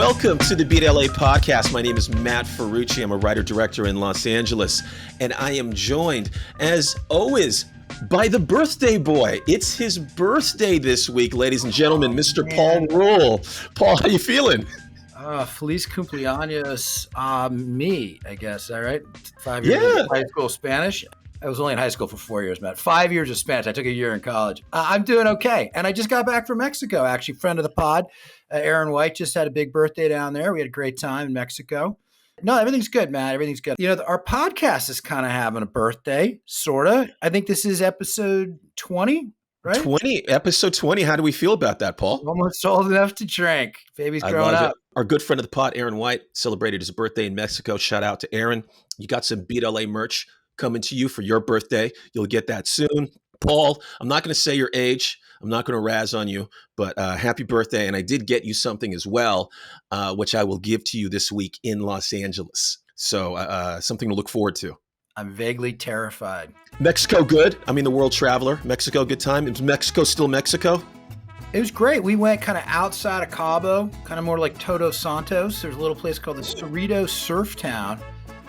Welcome to the Beat LA podcast. My name is Matt Ferrucci. I'm a writer-director in Los Angeles, and I am joined, as always, by the birthday boy. It's his birthday this week, ladies and gentlemen, Mr. Paul Rule. Paul, how you feeling? Feliz cumpleaños, me, I guess. All right. 5 years of high school Spanish. I was only in high school for 4 years, Matt. 5 years of Spanish. I took a year in college. I'm doing okay. And I just got back from Mexico, actually. Friend of the pod, Aaron White, just had a big birthday down there. We had a great time in Mexico. No, everything's good, Matt. Everything's good. You know, our podcast is kind of having a birthday, sort of. I think this is episode 20, right? Episode 20. How do we feel about that, Paul? Almost old enough to drink. Baby's growing up. Our good friend of the pod, Aaron White, celebrated his birthday in Mexico. Shout out to Aaron. You got some Beat LA merch coming to you for your birthday. You'll get that soon. Paul, I'm not going to say your age. I'm not going to razz on you, but happy birthday. And I did get you something as well, which I will give to you this week in Los Angeles. So something to look forward to. I'm vaguely terrified. Mexico good? I mean, the world traveler. Mexico good time? Is Mexico still Mexico? It was great. We went kind of outside of Cabo, kind of more like Todos Santos. There's a little place called the Cerrito Surf Town.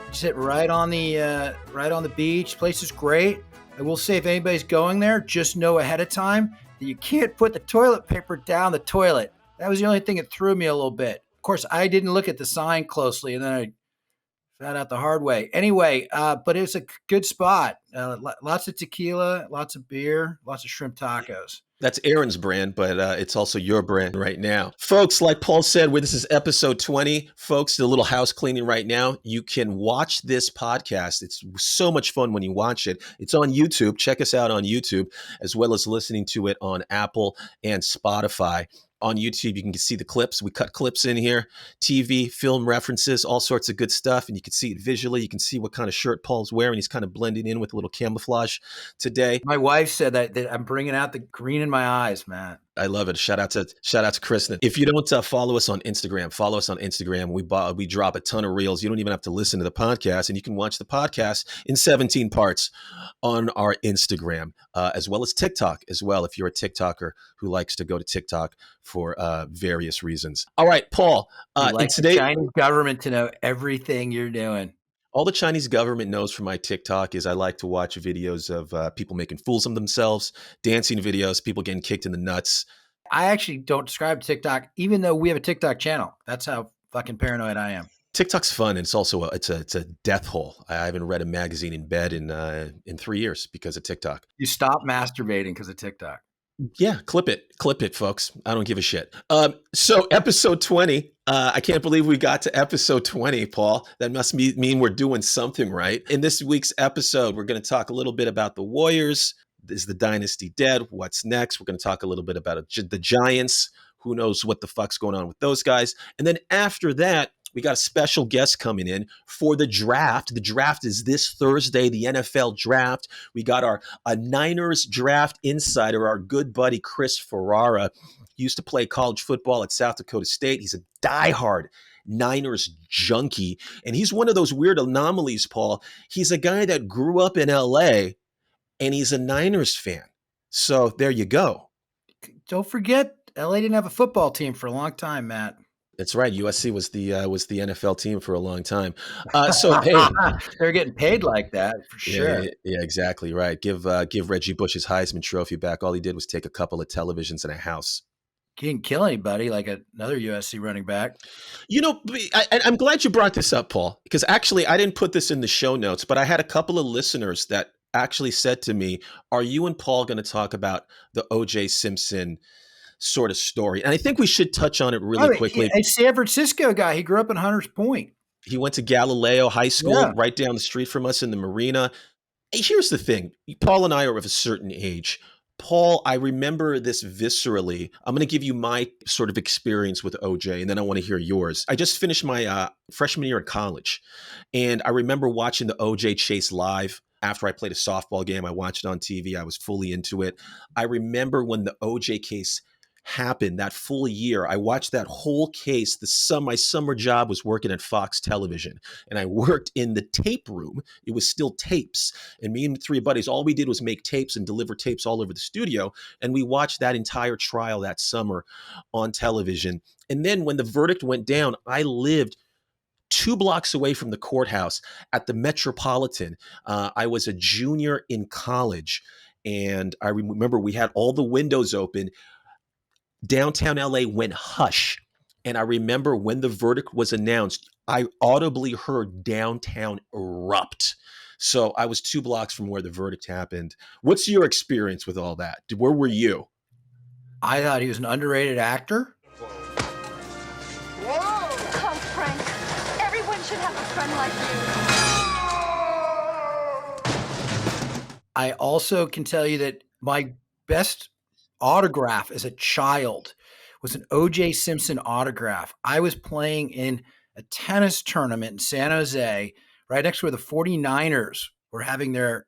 You sit right on the beach. Place is great. I will say, if anybody's going there, just know ahead of time that you can't put the toilet paper down the toilet. That was the only thing that threw me a little bit. Of course, I didn't look at the sign closely, and then I found out the hard way. Anyway, but it's a good spot. Lots of tequila, lots of beer, lots of shrimp tacos. That's Aaron's brand, but it's also your brand right now. Folks, like Paul said, this is episode 20. Folks, a little house cleaning right now. You can watch this podcast. It's so much fun when you watch it. It's on YouTube. Check us out on YouTube, as well as listening to it on Apple and Spotify. On YouTube, you can see the clips. We cut clips in here, TV, film references, all sorts of good stuff. And you can see it visually. You can see what kind of shirt Paul's wearing. He's kind of blending in with a little camouflage today. My wife said that I'm bringing out the green in my eyes, man. I love it. Shout out to Kristen. If you don't follow us on Instagram, follow us on Instagram. We drop a ton of reels. You don't even have to listen to the podcast, and you can watch the podcast in 17 parts on our Instagram, as well as TikTok as well, if you're a TikToker who likes to go to TikTok for various reasons. All right, Paul. The Chinese government to know everything you're doing. All the Chinese government knows from my TikTok is I like to watch videos of people making fools of themselves, dancing videos, people getting kicked in the nuts. I actually don't subscribe to TikTok, even though we have a TikTok channel. That's how fucking paranoid I am. TikTok's fun, and it's also it's a death hole. I haven't read a magazine in bed in 3 years because of TikTok. You stop masturbating because of TikTok. Yeah, clip it, folks. I don't give a shit. So episode 20, I can't believe we got to episode 20, Paul. That must mean we're doing something right. In this week's episode, we're going to talk a little bit about the Warriors. Is the dynasty dead? What's next? We're going to talk a little bit about the Giants. Who knows what the fuck's going on with those guys? And then after that, we got a special guest coming in for the draft. The draft is this Thursday, the NFL draft. We got a Niners draft insider, our good buddy Chris Ferera. He used to play college football at South Dakota State. He's a diehard Niners junkie. And he's one of those weird anomalies, Paul. He's a guy that grew up in LA and he's a Niners fan. So there you go. Don't forget, LA didn't have a football team for a long time, Matt. That's right. USC was the NFL team for a long time. So hey, they're getting paid like that for sure. Yeah, exactly right. Give Reggie Bush his Heisman Trophy back. All he did was take a couple of televisions and a house. He didn't kill anybody like another USC running back. You know, I'm glad you brought this up, Paul, because actually I didn't put this in the show notes, but I had a couple of listeners that actually said to me, "Are you and Paul going to talk about the OJ Simpson sort of story?" And I think we should touch on it really quickly. A San Francisco guy. He grew up in Hunters Point. He went to Galileo High School, right down the street from us in the marina. Here's the thing. Paul and I are of a certain age. Paul, I remember this viscerally. I'm going to give you my sort of experience with OJ, and then I want to hear yours. I just finished my freshman year at college, and I remember watching the OJ chase live. After I played a softball game, I watched it on TV. I was fully into it. I remember when the OJ case happened, that full year, I watched that whole case. My summer job was working at Fox Television, and I worked in the tape room. It was still tapes. And me and 3 buddies, all we did was make tapes and deliver tapes all over the studio. And we watched that entire trial that summer on television. And then when the verdict went down, I lived 2 blocks away from the courthouse at the Metropolitan. I was a junior in college, and I remember we had all the windows open. Downtown LA went hush. And I remember when the verdict was announced, I audibly heard downtown erupt. So I was 2 blocks from where the verdict happened. What's your experience with all that? Where were you? I thought he was an underrated actor. Whoa! Oh, Frank, everyone should have a friend like you. I also can tell you that my best autograph as a child was an OJ Simpson autograph. I was playing in a tennis tournament in San Jose, right next to where the 49ers were having their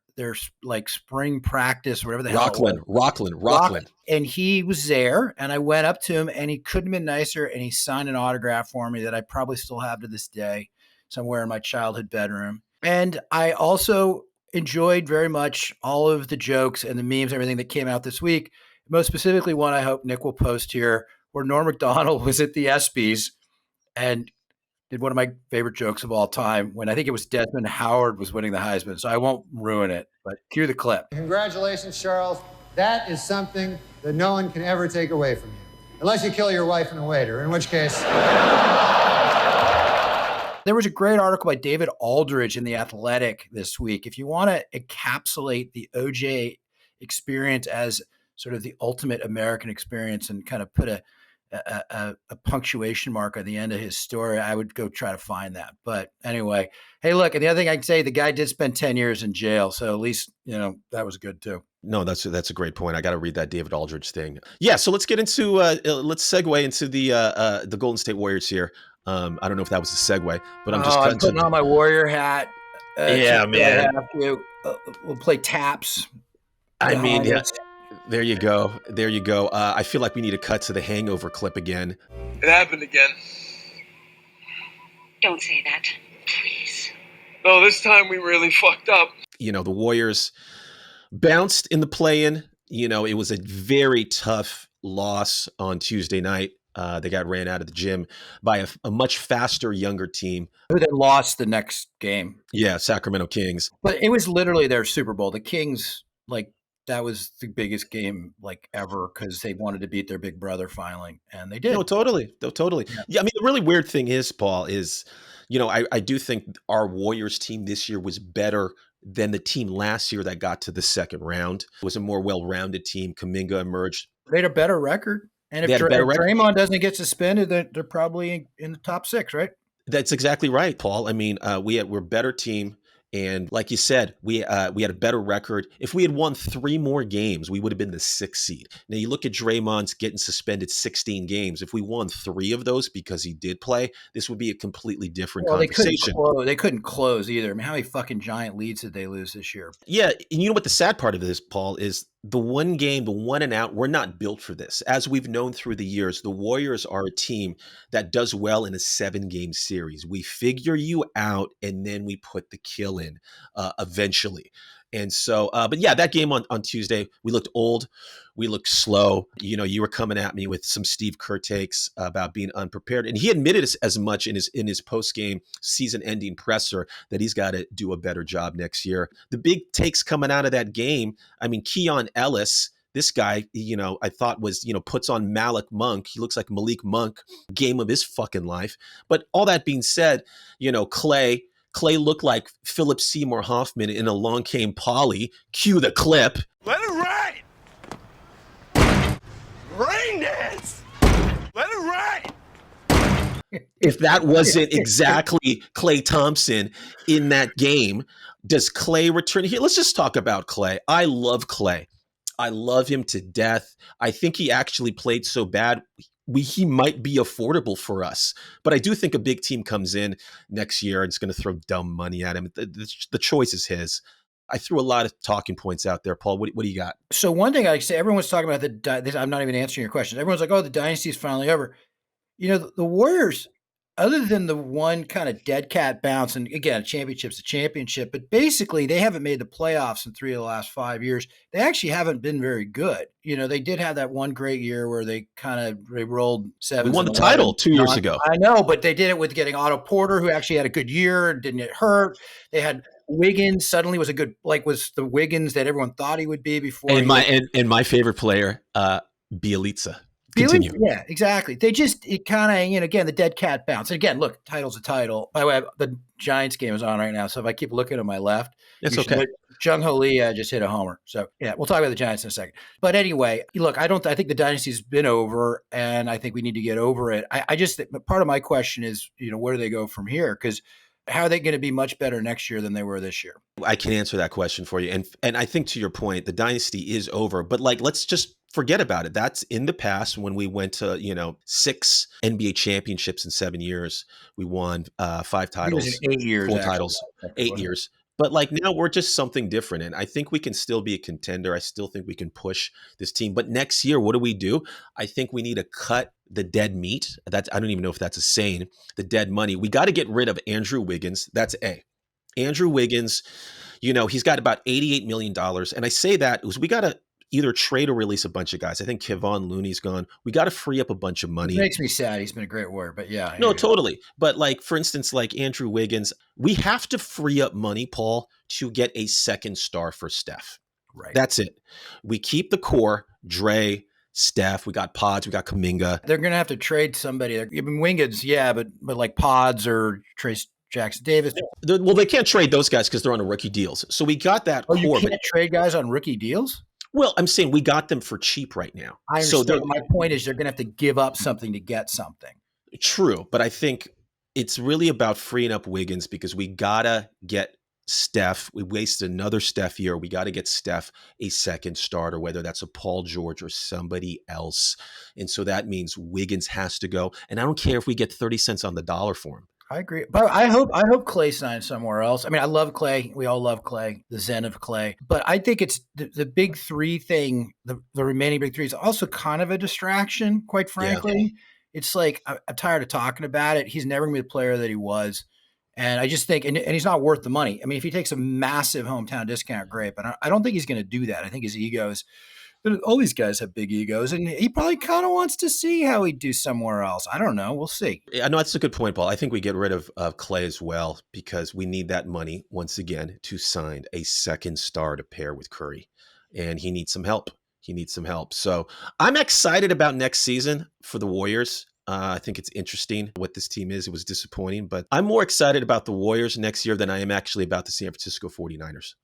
like spring practice, or whatever the hell. Rockland. And he was there, and I went up to him, and he couldn't have been nicer, and he signed an autograph for me that I probably still have to this day somewhere in my childhood bedroom. And I also enjoyed very much all of the jokes and the memes, everything that came out this week. Most specifically, one I hope Nick will post here, where Norm Macdonald was at the ESPYs and did one of my favorite jokes of all time when I think it was Desmond Howard was winning the Heisman. So I won't ruin it, but cue the clip. Congratulations, Charles. That is something that no one can ever take away from you. Unless you kill your wife and a waiter, in which case... There was a great article by David Aldridge in The Athletic this week. If you want to encapsulate the OJ experience as sort of the ultimate American experience and kind of put a punctuation mark at the end of his story, I would go try to find that. But anyway, hey, look, and the other thing I can say, the guy did spend 10 years in jail. So at least, that was good too. No, that's a great point. I got to read that David Aldridge thing. Yeah. So let's get into, let's segue into the Golden State Warriors here. I don't know if that was a segue, but I'm just putting on my Warrior hat. Yeah, man. We'll play taps. I mean, yeah. There you go. I feel like we need to cut to the Hangover clip again. It happened again. Don't say that, please. No, this time we really fucked up. The Warriors bounced in the play-in. It was a very tough loss on Tuesday night. They got ran out of the gym by a much faster, younger team. Who then lost the next game. Yeah, Sacramento Kings. But it was literally their Super Bowl. The Kings, that was the biggest game ever because they wanted to beat their big brother finally, and they did. No, totally. Yeah, I mean, the really weird thing is, Paul, is, I do think our Warriors team this year was better than the team last year that got to the second round. It was a more well-rounded team. Kuminga emerged. They had a better record. And if Draymond doesn't get suspended, they're probably in the top 6, right? That's exactly right, Paul. I mean, we're a better team. And like you said, we had a better record. If we had won 3 more games, we would have been the 6th seed. Now you look at Draymond's getting suspended 16 games. If we won 3 of those because he did play, this would be a completely different conversation. They couldn't close either. I mean, how many fucking giant leads did they lose this year? Yeah, and you know what the sad part of this, Paul, is the one game, the one and out, we're not built for this. As we've known through the years, the Warriors are a team that does well in a 7-game series. We figure you out, and then we put the kill in eventually. And so, but yeah, that game on Tuesday, we looked old. We looked slow. You were coming at me with some Steve Kerr takes about being unprepared. And he admitted as much in his post-game season-ending presser that he's got to do a better job next year. The big takes coming out of that game, I mean, Keon Ellis, this guy, I thought was, puts on Malik Monk. He looks like Malik Monk, game of his fucking life. But all that being said, Klay looked like Philip Seymour Hoffman in Along Came Polly. Cue the clip. Let it rain! Rain dance! Let it rain! If that wasn't exactly Klay Thompson in that game, does Klay return? Here, let's just talk about Klay. I love Klay. I love him to death. I think he actually played so bad, he might be affordable for us. But I do think a big team comes in next year and it's going to throw dumb money at him. The choice is his. I threw a lot of talking points out there, Paul. What do you got? So one thing I say, everyone's talking about I'm not even answering your question. Everyone's like, oh, the dynasty is finally over. The Warriors, other than the one kind of dead cat bounce, and again, a championship's a championship, but basically they haven't made the playoffs in 3 of the last 5 years. They actually haven't been very good. They did have that one great year where they rolled 7. We won the title 2 years ago. I know, but they did it with getting Otto Porter, who actually had a good year and didn't get hurt. They had Wiggins suddenly was was the Wiggins that everyone thought he would be before. And my favorite player, Bielitsa. Continue. Yeah, exactly. They just, again, the dead cat bounce. And again, look, title's a title. By the way, the Giants game is on right now. So if I keep looking to my left, it's okay. Jung Ho Lee just hit a homer. So yeah, we'll talk about the Giants in a second. But anyway, look, I think the dynasty's been over, and I think we need to get over it. I just, part of my question is, where do they go from here? Because how are they going to be much better next year than they were this year? I can answer that question for you. And I think to your point, the dynasty is over, but let's just forget about it. That's in the past. When we went to, 6 NBA championships in 7 years, we won 5 titles, 8 years, 4 titles, 8 years. But now we're just something different. And I think we can still be a contender. I still think we can push this team. But next year, what do? I think we need to cut the dead meat. I don't even know if that's a saying, the dead money. We got to get rid of Andrew Wiggins. That's Andrew Wiggins, he's got about $88 million. And I say that because we got to either trade or release a bunch of guys. I think Kevon Looney's gone. We got to free up a bunch of money. It makes me sad. He's been a great warrior, but yeah. No, totally. But for instance, Andrew Wiggins, we have to free up money, Paul, to get a second star for Steph. Right. That's it. We keep the core, Dre, Steph, we got Pods, we got Kuminga. They're going to have to trade somebody. Wiggins, yeah, but Pods or Trace Jackson Davis. Well, they can't trade those guys because they're on a rookie deals. So we got that core. You can't trade guys on rookie deals? Well, I'm saying we got them for cheap right now. I understand. So my point is they're going to have to give up something to get something. True, but I think it's really about freeing up Wiggins because we got to get Steph. We wasted another Steph year. We got to get Steph a second starter, whether that's a Paul George or somebody else. And so that means Wiggins has to go. And I don't care if we get 30 cents on the dollar for him. I agree. But I hope Klay signs somewhere else. I mean, I love Klay. We all love Klay, the zen of Klay. But I think it's the big three thing, the remaining big three is also kind of a distraction, quite frankly. Yeah. It's I'm tired of talking about it. He's never going to be the player that he was. And I just think, and he's not worth the money. I mean, if he takes a massive hometown discount, great. But I don't think he's going to do that. I think his egos, all these guys have big egos, and he probably kind of wants to see how he'd do somewhere else. I don't know. We'll see. I know that's a good point, Paul. I think we get rid of Klay as well because we need that money once again to sign a second star to pair with Curry. And he needs some help. So I'm excited about next season for the Warriors. I think it's interesting what this team is. It was disappointing, but I'm more excited about the Warriors next year than I am actually about the San Francisco 49ers.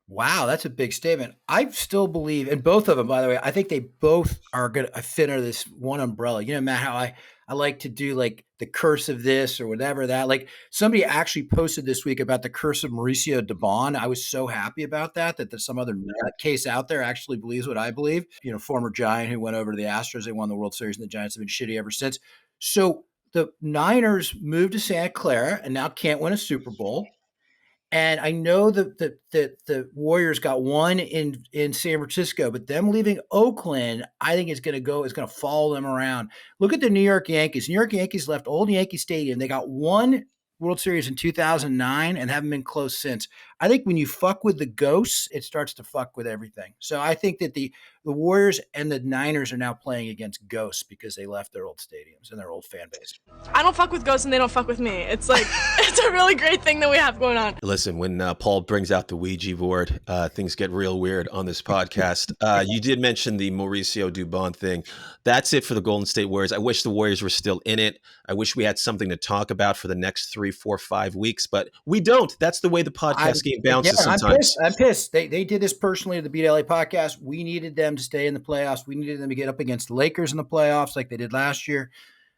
Wow, that's a big statement. I still believe, and both of them, by the way, I think they both are going to fit under this one umbrella. Matt, how I like to do the curse of this or whatever that. Somebody actually posted this week about the curse of Mauricio Dubon. I was so happy about that there's some other case out there actually believes what I believe. Former Giant who went over to the Astros. They won the World Series, and the Giants have been shitty ever since. So the Niners moved to Santa Clara and now can't win a Super Bowl. And I know that the Warriors got one in San Francisco, but them leaving Oakland, I think is going to follow them around. Look at the New York Yankees. New York Yankees left old Yankee Stadium. They got one World Series in 2009 and haven't been close since. I think when you fuck with the ghosts, it starts to fuck with everything. So I think that the Warriors and the Niners are now playing against ghosts because they left their old stadiums and their old fan base. I don't fuck with ghosts and they don't fuck with me. It's it's a really great thing that we have going on. Listen, when Paul brings out the Ouija board, things get real weird on this podcast. You did mention the Mauricio Dubon thing. That's it for the Golden State Warriors. I wish the Warriors were still in it. I wish we had something to talk about for the next 3, 4, 5 weeks, but we don't. That's the way the podcast game bounces sometimes. I'm pissed. They did this personally to the Beat LA podcast. We needed them to stay in the playoffs. We needed them to get up against the Lakers in the playoffs like they did last year.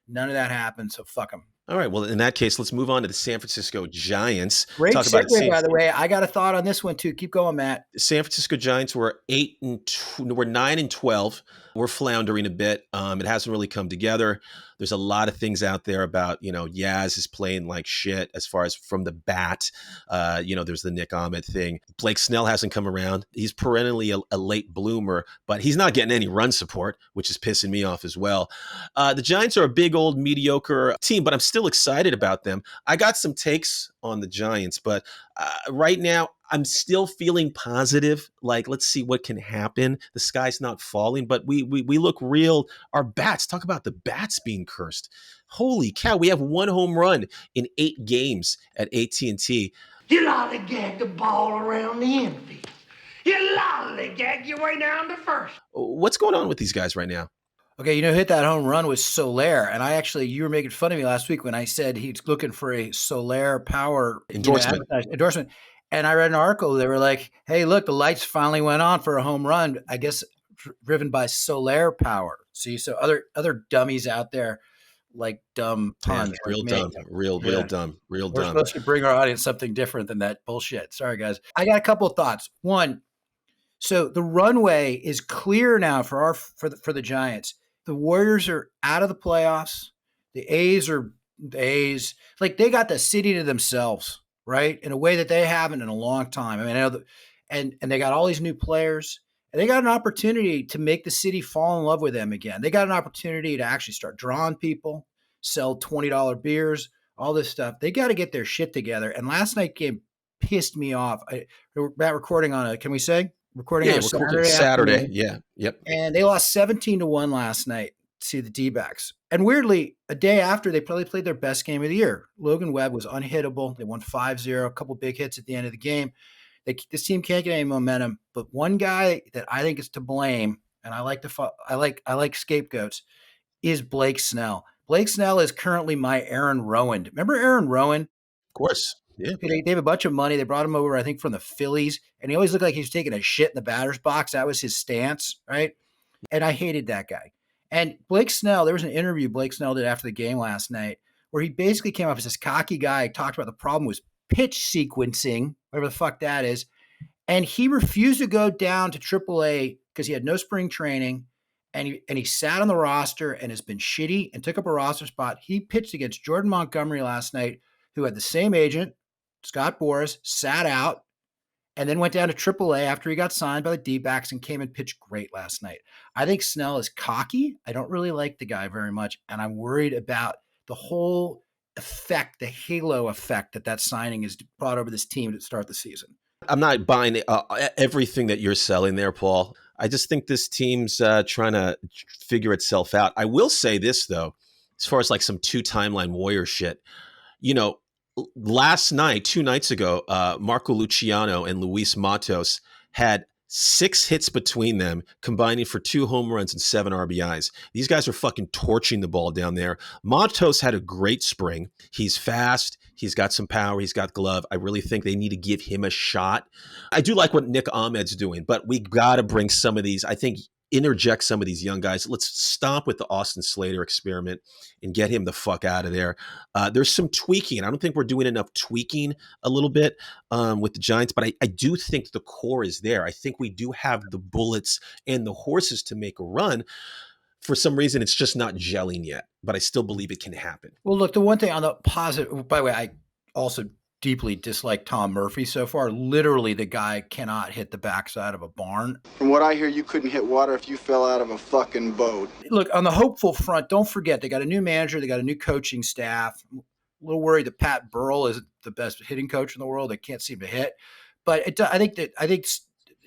None of that happened, so fuck them. All right. Well, in that case, let's move on to the San Francisco Giants. Great Talk about segue, by the way. I got a thought on this one too. Keep going, Matt. San Francisco Giants were 9-12. We're floundering a bit. It hasn't really come together. There's a lot of things out there about, Yaz is playing like shit as far as from the bat. There's the Nick Ahmed thing. Blake Snell hasn't come around. He's perennially a late bloomer, but he's not getting any run support, which is pissing me off as well. The Giants are a big old mediocre team, but I'm still excited about them. I got some takes on the Giants, but right now, I'm still feeling positive. Like, let's see what can happen. The sky's not falling, but we look real. Our bats, talk about the bats being cursed. Holy cow, we have 1 home run in 8 games at AT&T. You lollygag the ball around the infield. You lollygag your way down to first. What's going on with these guys right now? Okay, hit that home run was Soler. And you were making fun of me last week when I said he's looking for a Soler power Endorsement. Endorsement. And I read an article. They were like, hey, look, the lights finally went on for a home run, I guess driven by Soler power. See, so other dummies out there like dumb puns. Real dumb. Real dumb. We're supposed to bring our audience something different than that bullshit. Sorry, guys. I got a couple of thoughts. One, so the runway is clear now for the Giants. The Warriors are out of the playoffs. The A's are the A's. Like, they got the city to themselves, right? In a way that they haven't in a long time. I mean, I know and they got all these new players, and they got an opportunity to make the city fall in love with them again. They got an opportunity to actually start drawing people, sell $20 beers, all this stuff. They got to get their shit together. And last night's game pissed me off. We're recording on a, can we say? Recording on Saturday. Yeah. Yep. And they lost 17-1 last night to the D-backs. And weirdly, a day after, they probably played their best game of the year. Logan Webb was unhittable. They won 5-0, a couple big hits at the end of the game. This team can't get any momentum. But one guy that I think is to blame, and I like scapegoats, is Blake Snell. Blake Snell is currently my Aaron Rowan. Remember Aaron Rowan? Of course. Yeah. They have a bunch of money. They brought him over, I think, from the Phillies. And he always looked like he was taking a shit in the batter's box. That was his stance, right? And I hated that guy. And Blake Snell, there was an interview Blake Snell did after the game last night where he basically came off as this cocky guy, talked about the problem was pitch sequencing, whatever the fuck that is. And he refused to go down to AAA because he had no spring training. And he sat on the roster and has been shitty and took up a roster spot. He pitched against Jordan Montgomery last night, who had the same agent, Scott Boras, sat out, and then went down to AAA after he got signed by the D-backs and came and pitched great last night. I think Snell is cocky. I don't really like the guy very much, and I'm worried about the whole effect, the halo effect that signing has brought over this team to start the season. I'm not buying everything that you're selling there, Paul. I just think this team's trying to figure itself out. I will say this, though, as far as like some 2-timeline Warrior shit, last night, 2 nights ago, Marco Luciano and Luis Matos had 6 hits between them, combining for 2 home runs and 7 RBIs. These guys are fucking torching the ball down there. Matos had a great spring. He's fast. He's got some power. He's got glove. I really think they need to give him a shot. I do like what Nick Ahmed's doing, but we got to bring some of these, I think, interject some of these young guys. Let's stop with the Austin Slater experiment and get him the fuck out of there. There's some tweaking. I don't think we're doing enough tweaking a little bit with the Giants, but I do think the core is there. I think we do have the bullets and the horses to make a run. For some reason, it's just not gelling yet, but I still believe it can happen. Well, look, the one thing on the positive, by the way, I also deeply dislike Tom Murphy so far. Literally, the guy cannot hit the backside of a barn. From what I hear, you couldn't hit water if you fell out of a fucking boat. Look, on the hopeful front, don't forget, they got a new manager, they got a new coaching staff. I'm a little worried that Pat Burrell isn't the best hitting coach in the world. They can't seem to hit. But I think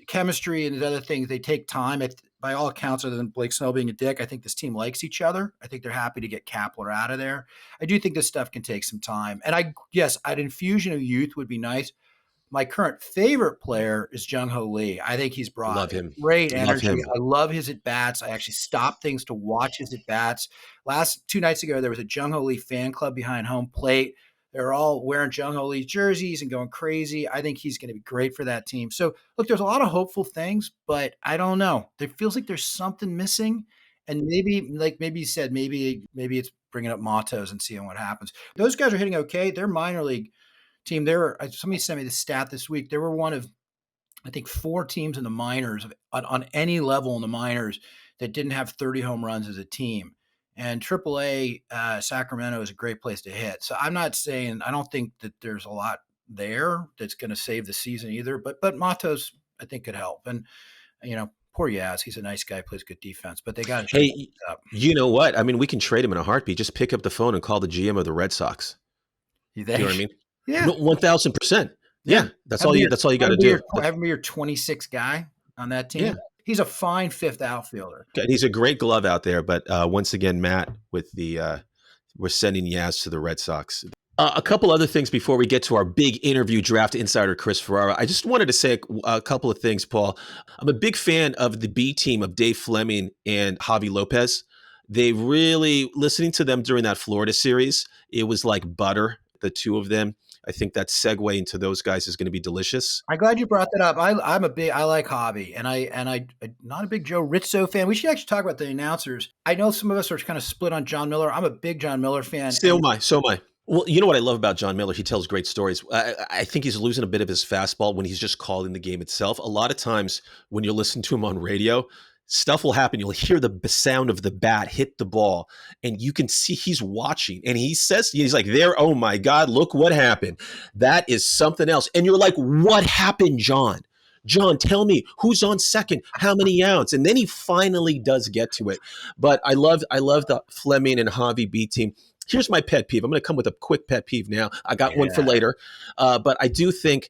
chemistry and the other things, they take time. By all accounts, other than Blake Snell being a dick, I think this team likes each other. I think they're happy to get Kapler out of there. I do think this stuff can take some time. And an infusion of youth would be nice. My current favorite player is Jung-Ho Lee. I think he's brought great energy. I love his at-bats. I actually stopped things to watch his at-bats. 2 nights ago, there was a Jung-Ho Lee fan club behind home plate. They're all wearing Jung-Ho Lee jerseys and going crazy. I think he's going to be great for that team. So, look, there's a lot of hopeful things, but I don't know. It feels like there's something missing. And maybe you said, maybe it's bringing up Matos and seeing what happens. Those guys are hitting okay. Their minor league team, somebody sent me the stat this week. They were one of, I think, 4 teams in the minors on any level in the minors that didn't have 30 home runs as a team. And AAA Sacramento is a great place to hit. So I'm not saying, I don't think that there's a lot there that's going to save the season either. But Matos, I think, could help. And, poor Yaz, he's a nice guy, plays good defense. But they got to Hey, you know what? I mean, we can trade him in a heartbeat. Just pick up the phone and call the GM of the Red Sox. You know what I mean? Yeah. 1,000%. Yeah. That's all you got to do. Have him be your 26th guy on that team. Yeah. He's a fine 5th outfielder. Okay, he's a great glove out there, but once again, Matt, with the we're sending Yaz to the Red Sox. A couple other things before we get to our big interview draft insider, Chris Ferera. I just wanted to say a couple of things, Paul. I'm a big fan of the B team of Dave Fleming and Javi Lopez. They really, listening to them during that Florida series, it was like butter, the two of them. I think that segue into those guys is going to be delicious. I'm glad you brought that up. I like Javi, and I'm not a big Joe Rizzo fan. We should actually talk about the announcers. I know some of us are kind of split on John Miller. I'm a big John Miller fan. So am I. Well, you know what I love about John Miller? He tells great stories. I think he's losing a bit of his fastball when he's just calling the game itself. A lot of times when you listen to him on radio, stuff will happen. You'll hear the sound of the bat hit the ball, and you can see he's watching. And he says, he's like, there, oh my God, look what happened. That is something else. And you're like, what happened, John? John, tell me who's on second, how many outs? And then he finally does get to it. But I love the Fleming and Javi B team. Here's my pet peeve. I'm going to come with a quick pet peeve now. I got one for later. But I do think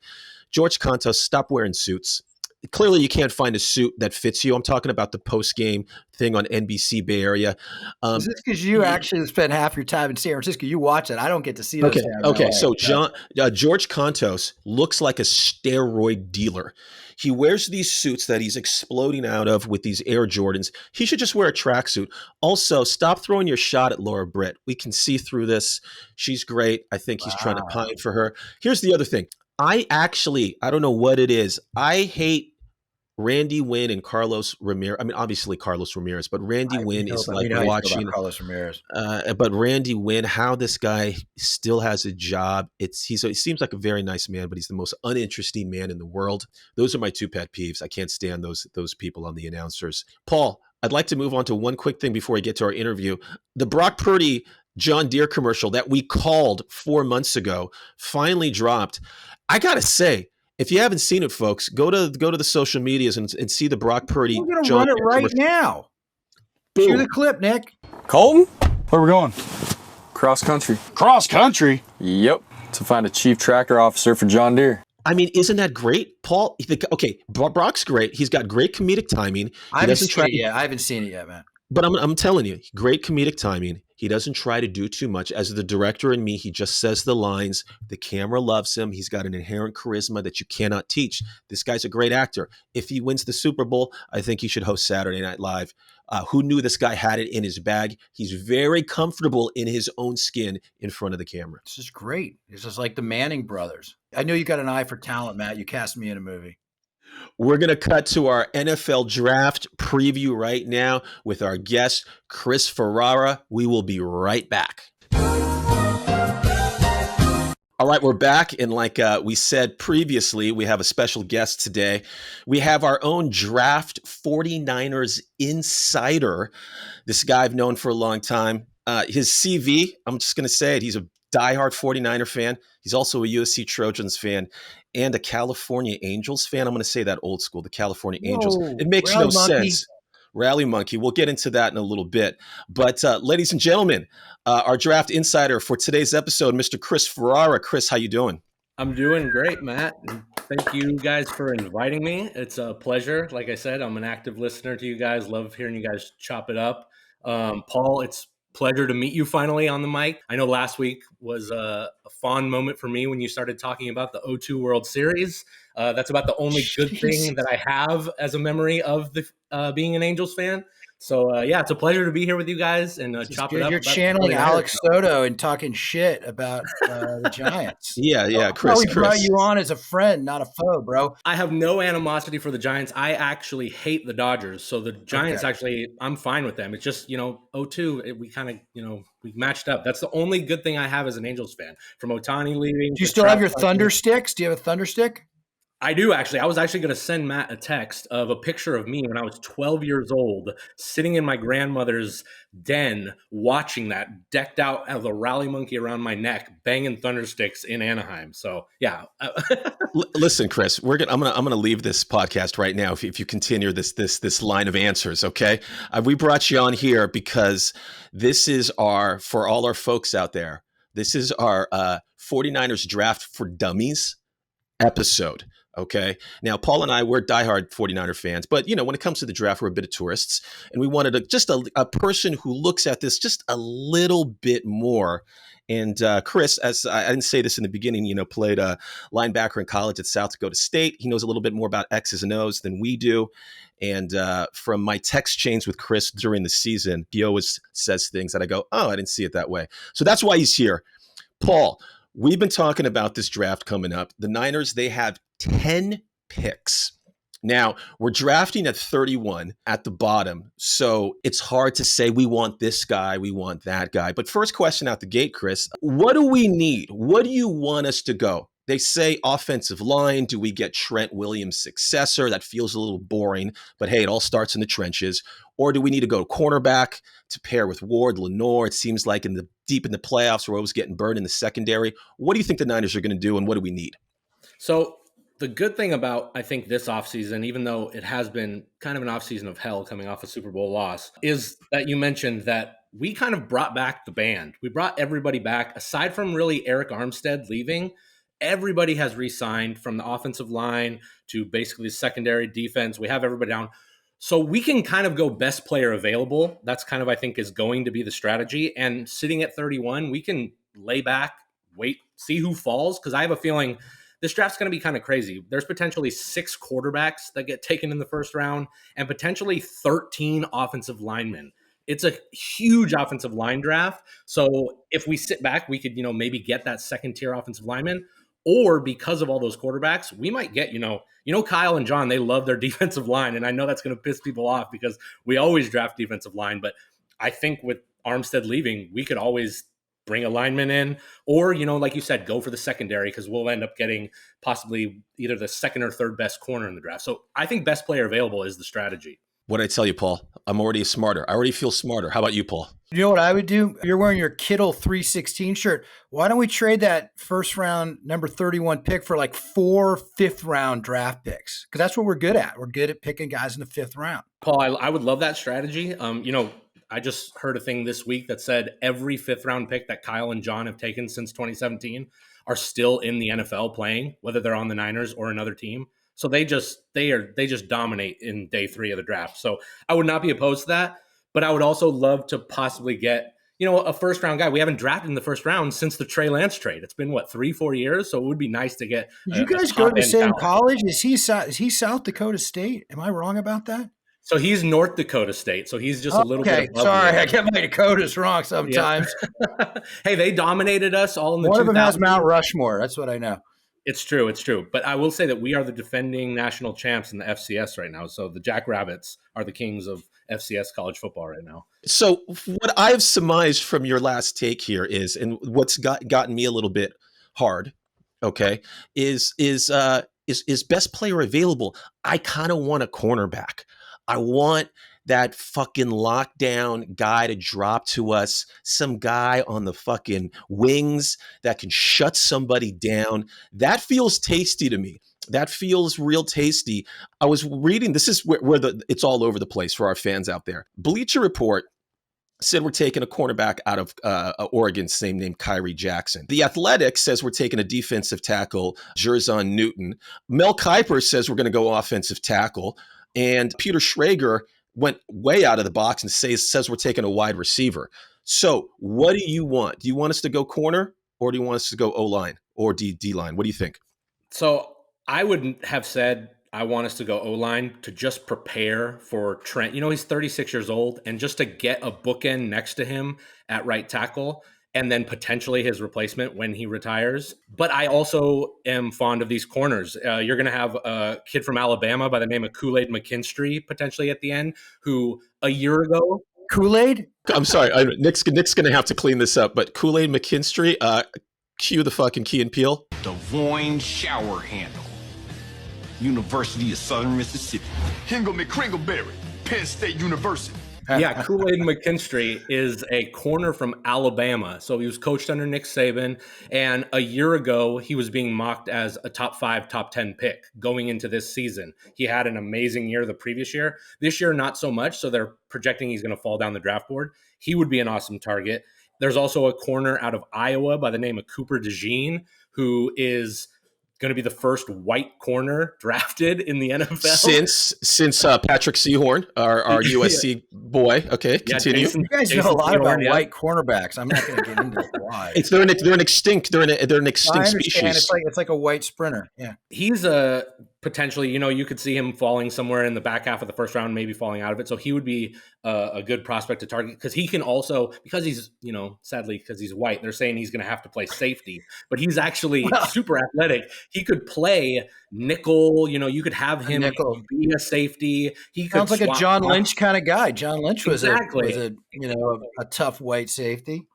George Kontos, stop wearing suits. Clearly, you can't find a suit that fits you. I'm talking about the post-game thing on NBC Bay Area. Is this because you actually spend half your time in San Francisco? You watch it. I don't get to see those. Okay. So George Kontos looks like a steroid dealer. He wears these suits that he's exploding out of with these Air Jordans. He should just wear a tracksuit. Also, stop throwing your shot at Laura Britt. We can see through this. She's great. I think he's trying to pine for her. Here's the other thing. I don't know what it is. I hate Randy Wynn and Carlos Ramirez. I mean, obviously Carlos Ramirez, but Randy Wynn is like watching Carlos Ramirez. But Randy Wynn, how this guy still has a job. He seems like a very nice man, but he's the most uninteresting man in the world. Those are my 2 pet peeves. I can't stand those people on the announcers. Paul, I'd like to move on to one quick thing before we get to our interview. The Brock Purdy John Deere commercial that we called 4 months ago finally dropped. I gotta say, if you haven't seen it, folks, go to the social medias and see the Brock Purdy. We're gonna run it right now. Boom. Cue the clip, Nick. Colton, where are we going? Cross country. Cross country? Yep. To find a chief tractor officer for John Deere. I mean, isn't that great, Paul? Okay, Brock's great. He's got great comedic timing. I haven't seen it yet, man. But I'm telling you, great comedic timing. He doesn't try to do too much. As the director and me, he just says the lines. The camera loves him. He's got an inherent charisma that you cannot teach. This guy's a great actor. If he wins the Super Bowl, I think he should host Saturday Night Live. Who knew this guy had it in his bag? He's very comfortable in his own skin in front of the camera. This is great. This is like the Manning brothers. I know you got an eye for talent, Matt. You cast me in a movie. We're going to cut to our NFL draft preview right now with our guest, Chris Ferera. We will be right back. All right, we're back. And like we said previously, we have a special guest today. We have our own draft 49ers insider. This guy I've known for a long time. His CV, I'm just going to say it. He's a diehard 49er fan. He's also a USC Trojans fan and a California Angels fan. I'm going to say that old school, the California Angels. It makes no sense. Rally Monkey. We'll get into that in a little bit. But ladies and gentlemen, our draft insider for today's episode, Mr. Chris Ferera. Chris, how you doing? I'm doing great, Matt. Thank you guys for inviting me. It's a pleasure. Like I said, I'm an active listener to you guys. Love hearing you guys chop it up. Paul, it's pleasure to meet you finally on the mic. I know last week was a fond moment for me when you started talking about the 0-2 World Series. That's about the only good thing that I have as a memory of the being an Angels fan. So yeah, it's a pleasure to be here with you guys and chop it up. You're about channeling the 49ers. Alex Soto and talking shit about the Giants. Yeah, Chris. We brought Chris. you on as a friend, not a foe, bro. I have no animosity for the Giants. I actually hate the Dodgers. So the Giants actually, I'm fine with them. It's just, 0-2, we kind of, we matched up. That's the only good thing I have as an Angels fan. From Ohtani leaving. Do you still have your Thunder sticks? Do you have a Thunder stick? I do, actually. I was actually going to send Matt a text of a picture of me when I was 12 years old, sitting in my grandmother's den, watching that, decked out as a rally monkey around my neck, banging thunder sticks in Anaheim. So, yeah. Listen, Chris, I'm gonna leave this podcast right now if you continue this line of answers. Okay, we brought you on here because this is for all our folks out there. This is our 49ers draft for dummies episode. Okay. Now, Paul and I, we're diehard 49er fans, but when it comes to the draft, we're a bit of tourists, and we wanted a person who looks at this just a little bit more. And Chris, as I didn't say this in the beginning, played a linebacker in college at South Dakota State. He knows a little bit more about X's and O's than we do. And from my text chains with Chris during the season, he always says things that I go, oh, I didn't see it that way. So that's why he's here. Paul, we've been talking about this draft coming up. The Niners, they have 10 picks. Now, we're drafting at 31 at the bottom, so it's hard to say we want this guy, we want that guy. But first question out the gate, Chris, what do we need? What do you want us to go? They say offensive line. Do we get Trent Williams' successor? That feels a little boring, but hey, it all starts in the trenches. Or do we need to go cornerback to pair with Ward, Lenore? It seems like deep in the playoffs, we're always getting burned in the secondary. What do you think the Niners are going to do, and what do we need? So the good thing about, I think, this offseason, even though it has been kind of an offseason of hell coming off a Super Bowl loss, is that you mentioned that we kind of brought back the band. We brought everybody back. Aside from really Eric Armstead leaving, everybody has re-signed, from the offensive line to basically the secondary defense. We have everybody down. So we can kind of go best player available. That's kind of, I think, is going to be the strategy. And sitting at 31, we can lay back, wait, see who falls, because I have a feeling this draft's going to be kind of crazy. There's potentially 6 quarterbacks that get taken in the first round and potentially 13 offensive linemen. It's a huge offensive line draft. So if we sit back, we could, maybe get that second tier offensive lineman, or because of all those quarterbacks, we might get, Kyle and John, they love their defensive line. And I know that's going to piss people off because we always draft defensive line. But I think with Armstead leaving, we could always bring a lineman in, or, like you said, go for the secondary, because we'll end up getting possibly either the second or third best corner in the draft. So I think best player available is the strategy. What did I tell you, Paul? I'm already smarter. I already feel smarter. How about you, Paul? You know what I would do? You're wearing your Kittle 316 shirt. Why don't we trade that first round number 31 pick for like 4 fifth-round draft picks? Because that's what we're good at. We're good at picking guys in the 5th round. Paul, I would love that strategy. I just heard a thing this week that said every 5th round pick that Kyle and John have taken since 2017 are still in the NFL playing, whether they're on the Niners or another team. So they just dominate in day 3 of the draft. So I would not be opposed to that, but I would also love to possibly get, a first round guy. We haven't drafted in the first round since the Trey Lance trade. It's been 3-4 years. So it would be nice to get. Did you guys go to the same college? Is he South Dakota State? Am I wrong about that? So he's North Dakota State. So he's just a little bit above. Sorry, I get my Dakotas wrong sometimes. Yeah. Hey, they dominated us all in the 2000s. One of them has Mount Rushmore. That's what I know. It's true. But I will say that we are the defending national champs in the FCS right now. So the Jackrabbits are the kings of FCS college football right now. So what I've surmised from your last take here is, and what's gotten me a little bit hard, okay, is best player available. I kind of want a cornerback. I want that fucking lockdown guy to drop to us, some guy on the fucking wings that can shut somebody down. That feels tasty to me. That feels real tasty. I was reading, this is where it's all over the place for our fans out there. Bleacher Report said we're taking a cornerback out of Oregon, same name, Kyrie Jackson. The Athletic says we're taking a defensive tackle, Jerzon Newton. Mel Kiper says we're going to go offensive tackle. And Peter Schrager went way out of the box and says we're taking a wide receiver. So what do you want? Do you want us to go corner, or do you want us to go O-line or D-line? What do you think? So I would have said I want us to go O-line to just prepare for Trent. You know, he's 36 years old, and just to get a bookend next to him at right tackle, and then potentially his replacement when he retires. But I also am fond of these corners. You're going to have a kid from Alabama by the name of Kool-Aid McKinstry potentially at the end, who a year ago... Kool-Aid? I'm sorry. Nick's going to have to clean this up, but Kool-Aid McKinstry, cue the fucking Key and Peele. Devoyne Shower Handle, University of Southern Mississippi. Hingle McCringleberry, Penn State University. Yeah, Kool-Aid McKinstry is a corner from Alabama. So he was coached under Nick Saban. And a year ago, he was being mocked as a top 5, top 10 pick going into this season. He had an amazing year the previous year. This year, not so much. So they're projecting he's going to fall down the draft board. He would be an awesome target. There's also a corner out of Iowa by the name of Cooper DeJean, who is going to be the first white corner drafted in the NFL since Patrick Sehorn, our USC boy. Okay, continue. You guys know a lot about white cornerbacks. I'm not going to get into why. They're an extinct species. It's like a white sprinter. Yeah, he's a potentially, you could see him falling somewhere in the back half of the first round, maybe falling out of it. So he would be a good prospect to target because he can also, because he's, sadly, because he's white, they're saying he's going to have to play safety, but he's actually super athletic. He could play nickel, you could have him be a safety. He sounds could like a John Lynch kind of guy. John Lynch was a tough white safety.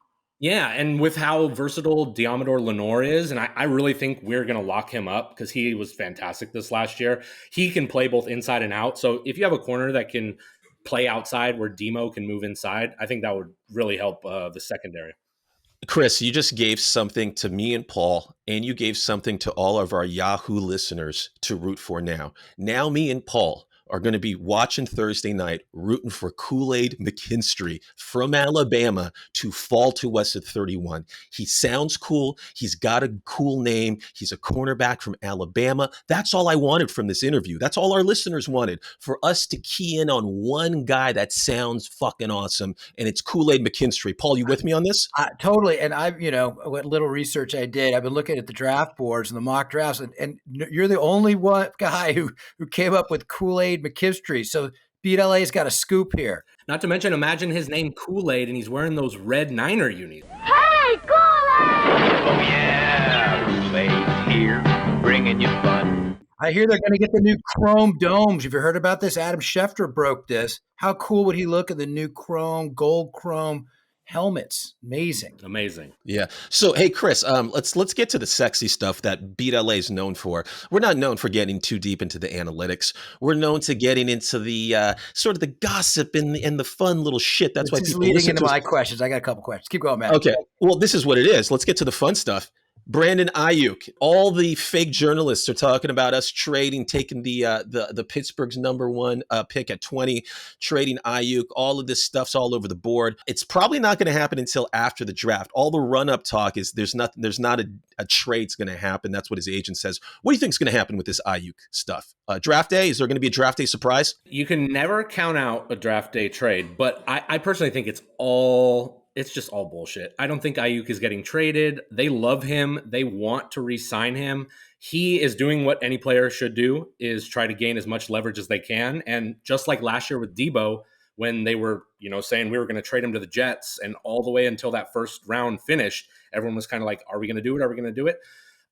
Yeah, and with how versatile Diamador Lenore is, and I really think we're going to lock him up because he was fantastic this last year. He can play both inside and out. So if you have a corner that can play outside where Demo can move inside, I think that would really help the secondary. Chris, you just gave something to me and Paul, and you gave something to all of our Yahoo listeners to root for now. Now me and Paul are going to be watching Thursday night, rooting for Kool-Aid McKinstry from Alabama to fall to us at 31. He sounds cool. He's got a cool name. He's a cornerback from Alabama. That's all I wanted from this interview. That's all our listeners wanted, for us to key in on one guy that sounds fucking awesome, and it's Kool-Aid McKinstry. Paul, you with me on this? Totally. And what little research I did, I've been looking at the draft boards and the mock drafts, and you're the only one guy who came up with Kool-Aid McKinstry. So Beat LA's got a scoop here. Not to mention, imagine his name Kool-Aid and he's wearing those red Niner unis. Hey, Kool-Aid! Oh yeah, Kool-Aid here, bringing you fun. I hear they're going to get the new chrome domes. Have you heard about this? Adam Schefter broke this. How cool would he look in the new gold chrome helmets? Amazing. Yeah. So, hey, Chris, let's get to the sexy stuff that Beat LA is known for. We're not known for getting too deep into the analytics. We're known to getting into the sort of the gossip and the fun little shit. That's why people leading into my questions. I got a couple questions. Keep going, man. Okay. Well, this is what it is. Let's get to the fun stuff. Brandon Ayuk. All the fake journalists are talking about us taking the Pittsburgh's number 1 pick at 20, trading Ayuk. All of this stuff's all over the board. It's probably not going to happen until after the draft. All the run-up talk is there's not a trade's going to happen. That's what his agent says. What do you think is going to happen with this Ayuk stuff? Draft day? Is there going to be a draft day surprise? You can never count out a draft day trade, but I personally think it's just all bullshit. I don't think Ayuk is getting traded. They love him. They want to re-sign him. He is doing what any player should do, is try to gain as much leverage as they can. And just like last year with Debo, when they were, saying we were going to trade him to the Jets, and all the way until that first round finished, everyone was kind of like, are we going to do it? Are we going to do it?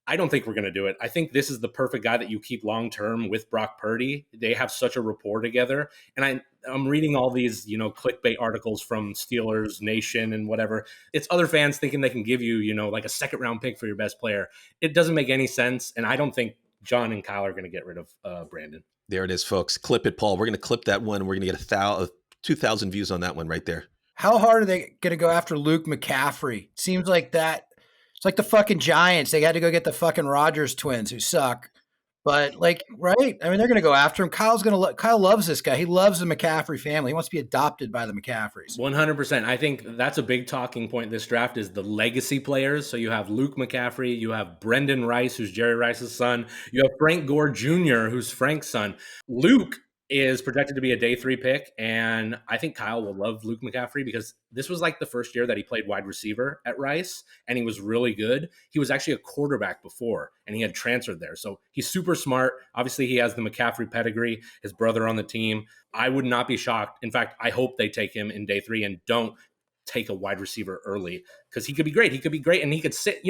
I don't think we're going to do it. I think this is the perfect guy that you keep long-term with Brock Purdy. They have such a rapport together. And I'm reading all these, clickbait articles from Steelers Nation and whatever. It's other fans thinking they can give you, like a second-round pick for your best player. It doesn't make any sense. And I don't think John and Kyle are going to get rid of Brandon. There it is, folks. Clip it, Paul. We're going to clip that one. We're going to get 2,000 views on that one right there. How hard are they going to go after Luke McCaffrey? Seems like that. It's like the fucking Giants. They had to go get the fucking Rodgers twins who suck. But right? I mean, they're going to go after him. Kyle loves this guy. He loves the McCaffrey family. He wants to be adopted by the McCaffreys. 100%. I think that's a big talking point in this draft is the legacy players. So you have Luke McCaffrey, you have Brendan Rice, who's Jerry Rice's son. You have Frank Gore Jr., who's Frank's son. Luke is projected to be a day 3 pick. And I think Kyle will love Luke McCaffrey because this was like the first year that he played wide receiver at Rice, and he was really good. He was actually a quarterback before, and he had transferred there. So he's super smart. Obviously, he has the McCaffrey pedigree, his brother on the team. I would not be shocked. In fact, I hope they take him in day 3 and don't take a wide receiver early, because he could be great. He could be great, and he could sit,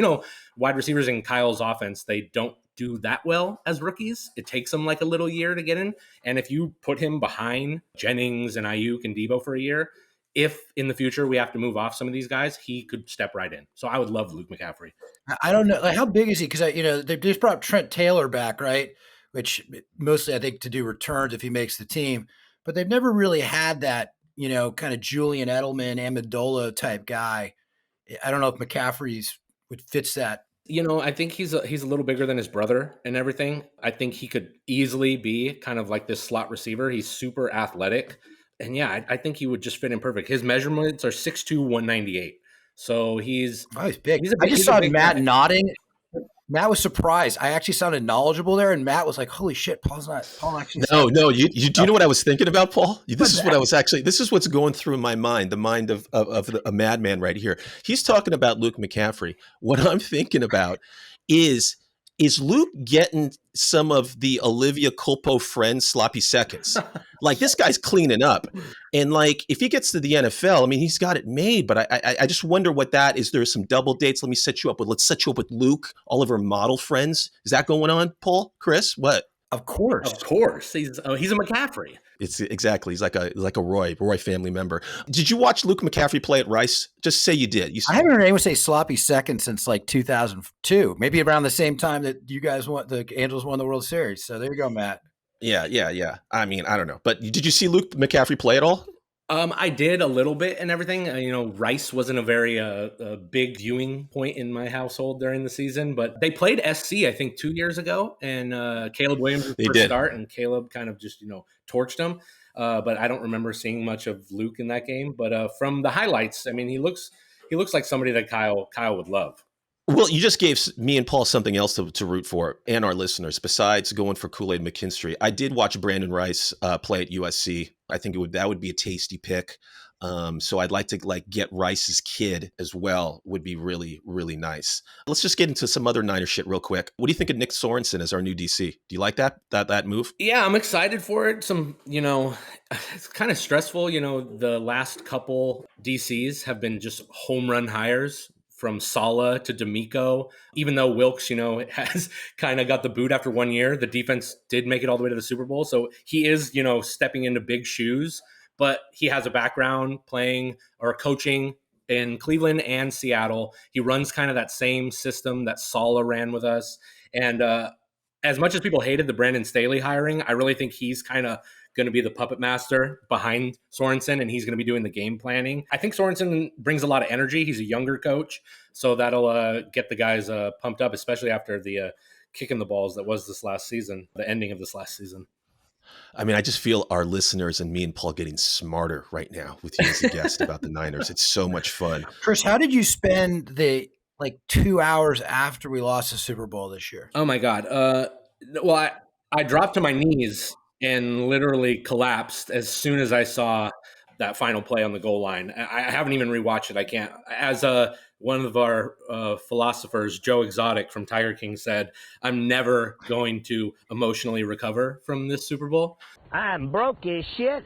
wide receivers in Kyle's offense, they don't do that well as rookies. It takes them like a little year to get in. And if you put him behind Jennings and Ayuk and Debo for a year, if in the future we have to move off some of these guys, he could step right in. So I would love Luke McCaffrey. I don't know. Like, how big is he? Because, they just brought Trent Taylor back, right? Which mostly, I think, to do returns if he makes the team. But they've never really had that, kind of Julian Edelman, Amendola type guy. I don't know if McCaffrey's would fits that. I think he's a little bigger than his brother and everything. I think he could easily be kind of like this slot receiver. He's super athletic. And yeah, I think he would just fit in perfect. His measurements are 6'2", 198. So he's big. I just saw Matt nodding. Matt was surprised. I actually sounded knowledgeable there, and Matt was like, "Holy shit, Paul actually." No. You do you know what I was thinking about, Paul? This is what's going through my mind, the mind of a madman right here. He's talking about Luke McCaffrey. What I'm thinking about is Luke getting some of the Olivia Culpo friends sloppy seconds? Like, this guy's cleaning up. And like, if he gets to the NFL, I mean, he's got it made, but I just wonder what that is. There's some double dates. Let's set you up with Luke, all of our model friends. Is that going on, Paul, Chris? What? Of course. He's a McCaffrey. It's exactly. He's like a Roy family member. Did you watch Luke McCaffrey play at Rice? Just say you did. I haven't heard anyone say sloppy second since like 2002, maybe around the same time that you guys the Angels won the World Series. So there you go, Matt. Yeah. I mean, I don't know, but did you see Luke McCaffrey play at all? I did a little bit and everything. Rice wasn't a very big viewing point in my household during the season, but they played SC, I think, 2 years ago, and Caleb Williams was first start, and Caleb kind of just, torched him. But I don't remember seeing much of Luke in that game. But from the highlights, I mean, he looks like somebody that Kyle would love. Well, you just gave me and Paul something else to root for, and our listeners, besides going for Kool-Aid McKinstry. I did watch Brandon Rice play at USC. I think that would be a tasty pick. So I'd like to get Rice's kid as well. Would be really, really nice. Let's just get into some other Niner shit real quick. What do you think of Nick Sorensen as our new DC? Do you like that move? Yeah, I'm excited for it. It's kind of stressful. The last couple DCs have been just home run hires, from Sala to D'Amico. Even though Wilkes, has kind of got the boot after 1 year, the defense did make it all the way to the Super Bowl. So he is, stepping into big shoes, but he has a background playing or coaching in Cleveland and Seattle. He runs kind of that same system that Sala ran with us. And as much as people hated the Brandon Staley hiring, I really think he's kind of going to be the puppet master behind Sorensen, and he's going to be doing the game planning. I think Sorensen brings a lot of energy. He's a younger coach, so that'll get the guys pumped up, especially after the kicking the balls that was this last season, the ending of this last season. I mean, I just feel our listeners and me and Paul getting smarter right now with you as a guest about the Niners. It's so much fun. Chris, how did you spend the 2 hours after we lost the Super Bowl this year? Oh my God. Well, I dropped to my knees and literally collapsed as soon as I saw that final play on the goal line. I haven't even rewatched it. I can't. As one of our philosophers, Joe Exotic from Tiger King, said, I'm never going to emotionally recover from this Super Bowl. I'm broke as shit.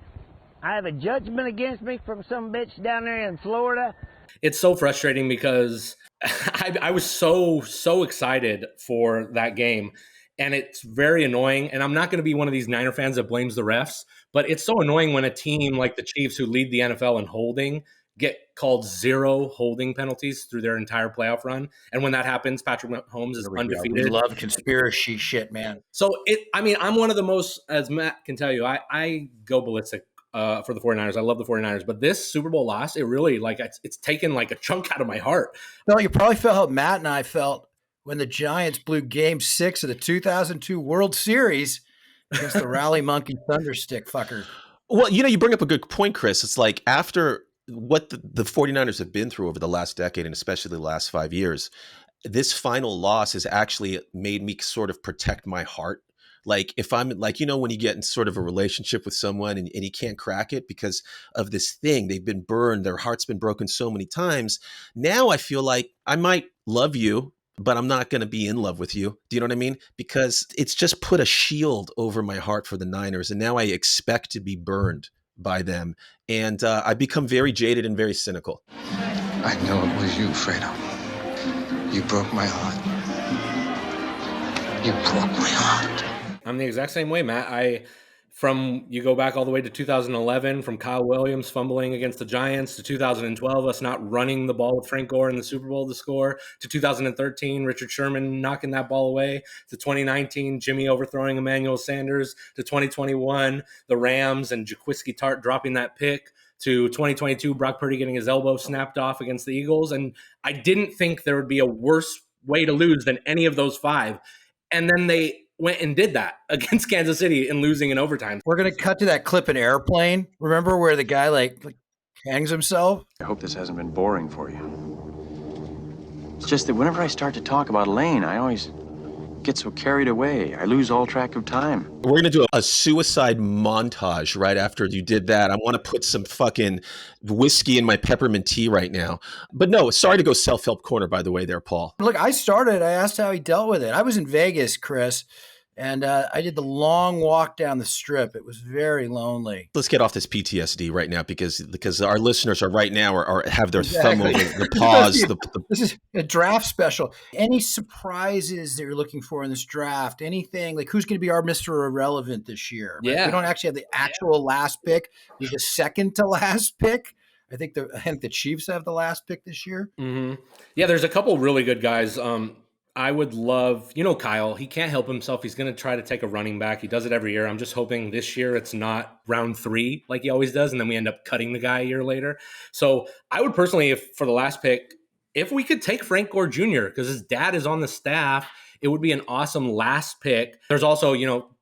I have a judgment against me from some bitch down there in Florida. It's so frustrating because I was so excited for that game. And it's very annoying. And I'm not going to be one of these Niner fans that blames the refs, but it's so annoying when a team like the Chiefs, who lead the NFL in holding, get called 0 holding penalties through their entire playoff run. And when that happens, Patrick Mahomes is undefeated. We love conspiracy shit, man. So I'm one of the most, as Matt can tell you, I go ballistic for the 49ers. I love the 49ers, but this Super Bowl loss, it really it's taken a chunk out of my heart. Well, you probably felt how Matt and I felt when the Giants blew Game 6 of the 2002 World Series against the Rally Monkey Thunderstick fucker. Well, you bring up a good point, Chris. It's like, after what the 49ers have been through over the last decade, and especially the last 5 years, this final loss has actually made me sort of protect my heart. Like if I'm like, when you get in sort of a relationship with someone and you can't crack it because of this thing, they've been burned, their heart's been broken so many times. Now I feel like I might love you, but I'm not going to be in love with you. Do you know what I mean? Because it's just put a shield over my heart for the Niners. And now I expect to be burned by them. And I become very jaded and very cynical. I know it was you, Fredo. You broke my heart. You broke my heart. I'm the exact same way, Matt. You go back all the way to 2011, from Kyle Williams fumbling against the Giants, to 2012, us not running the ball with Frank Gore in the Super Bowl to score, to 2013, Richard Sherman knocking that ball away, to 2019, Jimmy overthrowing Emmanuel Sanders, to 2021, the Rams and Jaquiski Tart dropping that pick, to 2022, Brock Purdy getting his elbow snapped off against the Eagles. And I didn't think there would be a worse way to lose than any of those five. And then they went and did that against Kansas City and losing in overtime. We're going to cut to that clip in Airplane. Remember where the guy like hangs himself? I hope this hasn't been boring for you. It's just that whenever I start to talk about Elaine, I always get so carried away. I lose all track of time. We're going to do a suicide montage right after you did that. I want to put some fucking whiskey in my peppermint tea right now. But no, sorry to go self-help corner, by the way there, Paul. Look, I asked how he dealt with it. I was in Vegas, Chris, and I did the long walk down the strip. It was very lonely. Let's get off this PTSD right now because our listeners are right now are have their thumb over the pause. This is a draft special. Any surprises that you're looking for in this draft? Anything like who's going to be our Mr. Irrelevant this year? Right? Yeah. We don't actually have the actual last pick. We have the second to last pick. I think the Chiefs have the last pick this year. Mm-hmm. Yeah, there's a couple really good guys. I would love, Kyle, he can't help himself. He's going to try to take a running back. He does it every year. I'm just hoping this year it's not round 3 like he always does, and then we end up cutting the guy a year later. So I would personally, for the last pick, if we could take Frank Gore Jr., because his dad is on the staff, it would be an awesome last pick. There's also,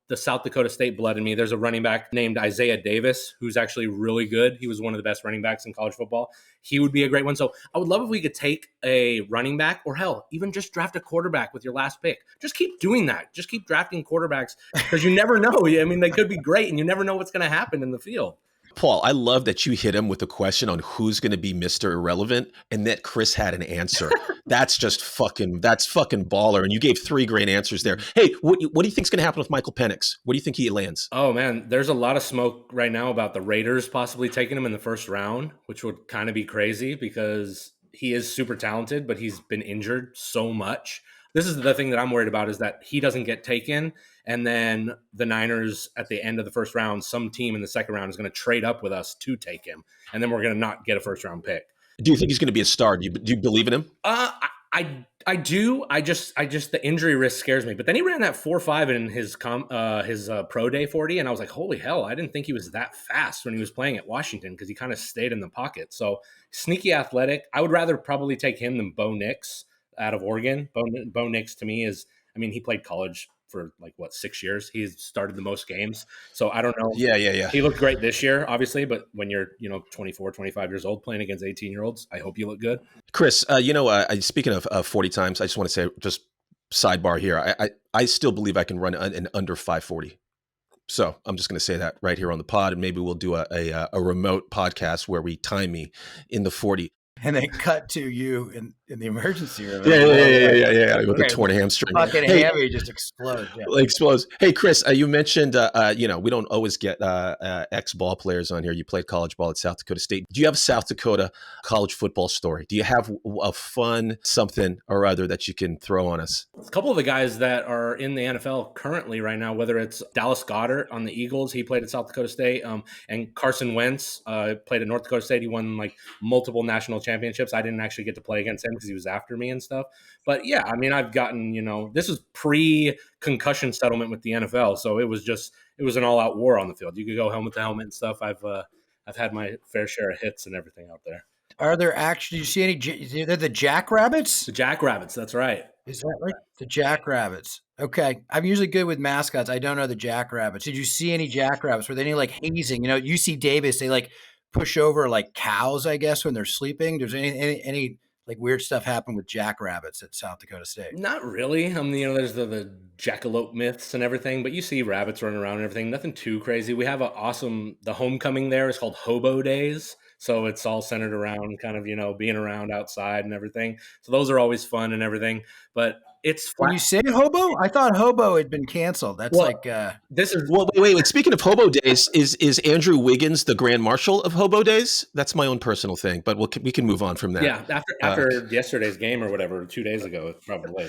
the South Dakota State blood in me. There's a running back named Isaiah Davis, who's actually really good. He was one of the best running backs in college football. He would be a great one. So I would love if we could take a running back, or hell, even just draft a quarterback with your last pick. Just keep doing that. Just keep drafting quarterbacks, because you never know. I mean, they could be great, and you never know what's going to happen in the field. Paul, I love that you hit him with a question on who's going to be Mr. Irrelevant, and that Chris had an answer. That's fucking baller. And you gave 3 great answers there. Hey, what do you think's going to happen with Michael Penix? What do you think he lands? Oh man, there's a lot of smoke right now about the Raiders possibly taking him in the first round, which would kind of be crazy because he is super talented, but he's been injured so much. This is the thing that I'm worried about, is that he doesn't get taken, and then the Niners at the end of the first round, some team in the second round is going to trade up with us to take him, and then we're going to not get a first round pick. Do you think he's going to be a star? Do you believe in him? I do. I just the injury risk scares me. But then he ran that 4.5 in his pro day 40, and I was like, holy hell! I didn't think he was that fast when he was playing at Washington, because he kind of stayed in the pocket. So sneaky athletic. I would rather probably take him than Bo Nix out of Oregon. Bo Nix to me is, he played college for 6 years. He's started the most games. So I don't know. Yeah. He looked great this year, obviously, but when you're, 24, 25 years old playing against 18-year-olds, I hope you look good. Chris, speaking of 40 times, I just want to say, just sidebar here, I still believe I can run an under 540. So I'm just going to say that right here on the pod, and maybe we'll do a remote podcast where we time me in the 40. And then cut to you in the emergency room. Yeah. With the torn hamstring. Fucking hammy just explodes. Yeah. Explodes. Hey, Chris, you mentioned, we don't always get ex-ball players on here. You played college ball at South Dakota State. Do you have a South Dakota college football story? Do you have a fun something or other that you can throw on us? A couple of the guys that are in the NFL currently right now, whether it's Dallas Goedert on the Eagles, he played at South Dakota State, and Carson Wentz played at North Dakota State. He won multiple national championships. I didn't actually get to play against him because he was after me and stuff. But yeah, I've gotten, this was pre-concussion settlement with the NFL. So it was an all-out war on the field. You could go helmet to helmet and stuff. I've had my fair share of hits and everything out there. Are there actually, do you see any, they're the Jackrabbits? The Jackrabbits, that's right. Is that right? The Jackrabbits. Okay. I'm usually good with mascots. I don't know the Jackrabbits. Did you see any Jackrabbits? Were they any hazing? UC Davis, they push over cows, I guess, when they're sleeping. There's any like weird stuff happened with jackrabbits at South Dakota State? Not really. There's the jackalope myths and everything, but you see rabbits running around and everything. Nothing too crazy. We have the homecoming there is called Hobo Days. So it's all centered around kind of, being around outside and everything. So those are always fun and everything. But it's flat. When you say hobo, I thought hobo had been canceled. That's this is wait. Speaking of Hobo Days, is Andrew Wiggins the Grand Marshal of Hobo Days? That's my own personal thing, but we can move on from that. Yeah, after yesterday's game or whatever, 2 days ago, probably.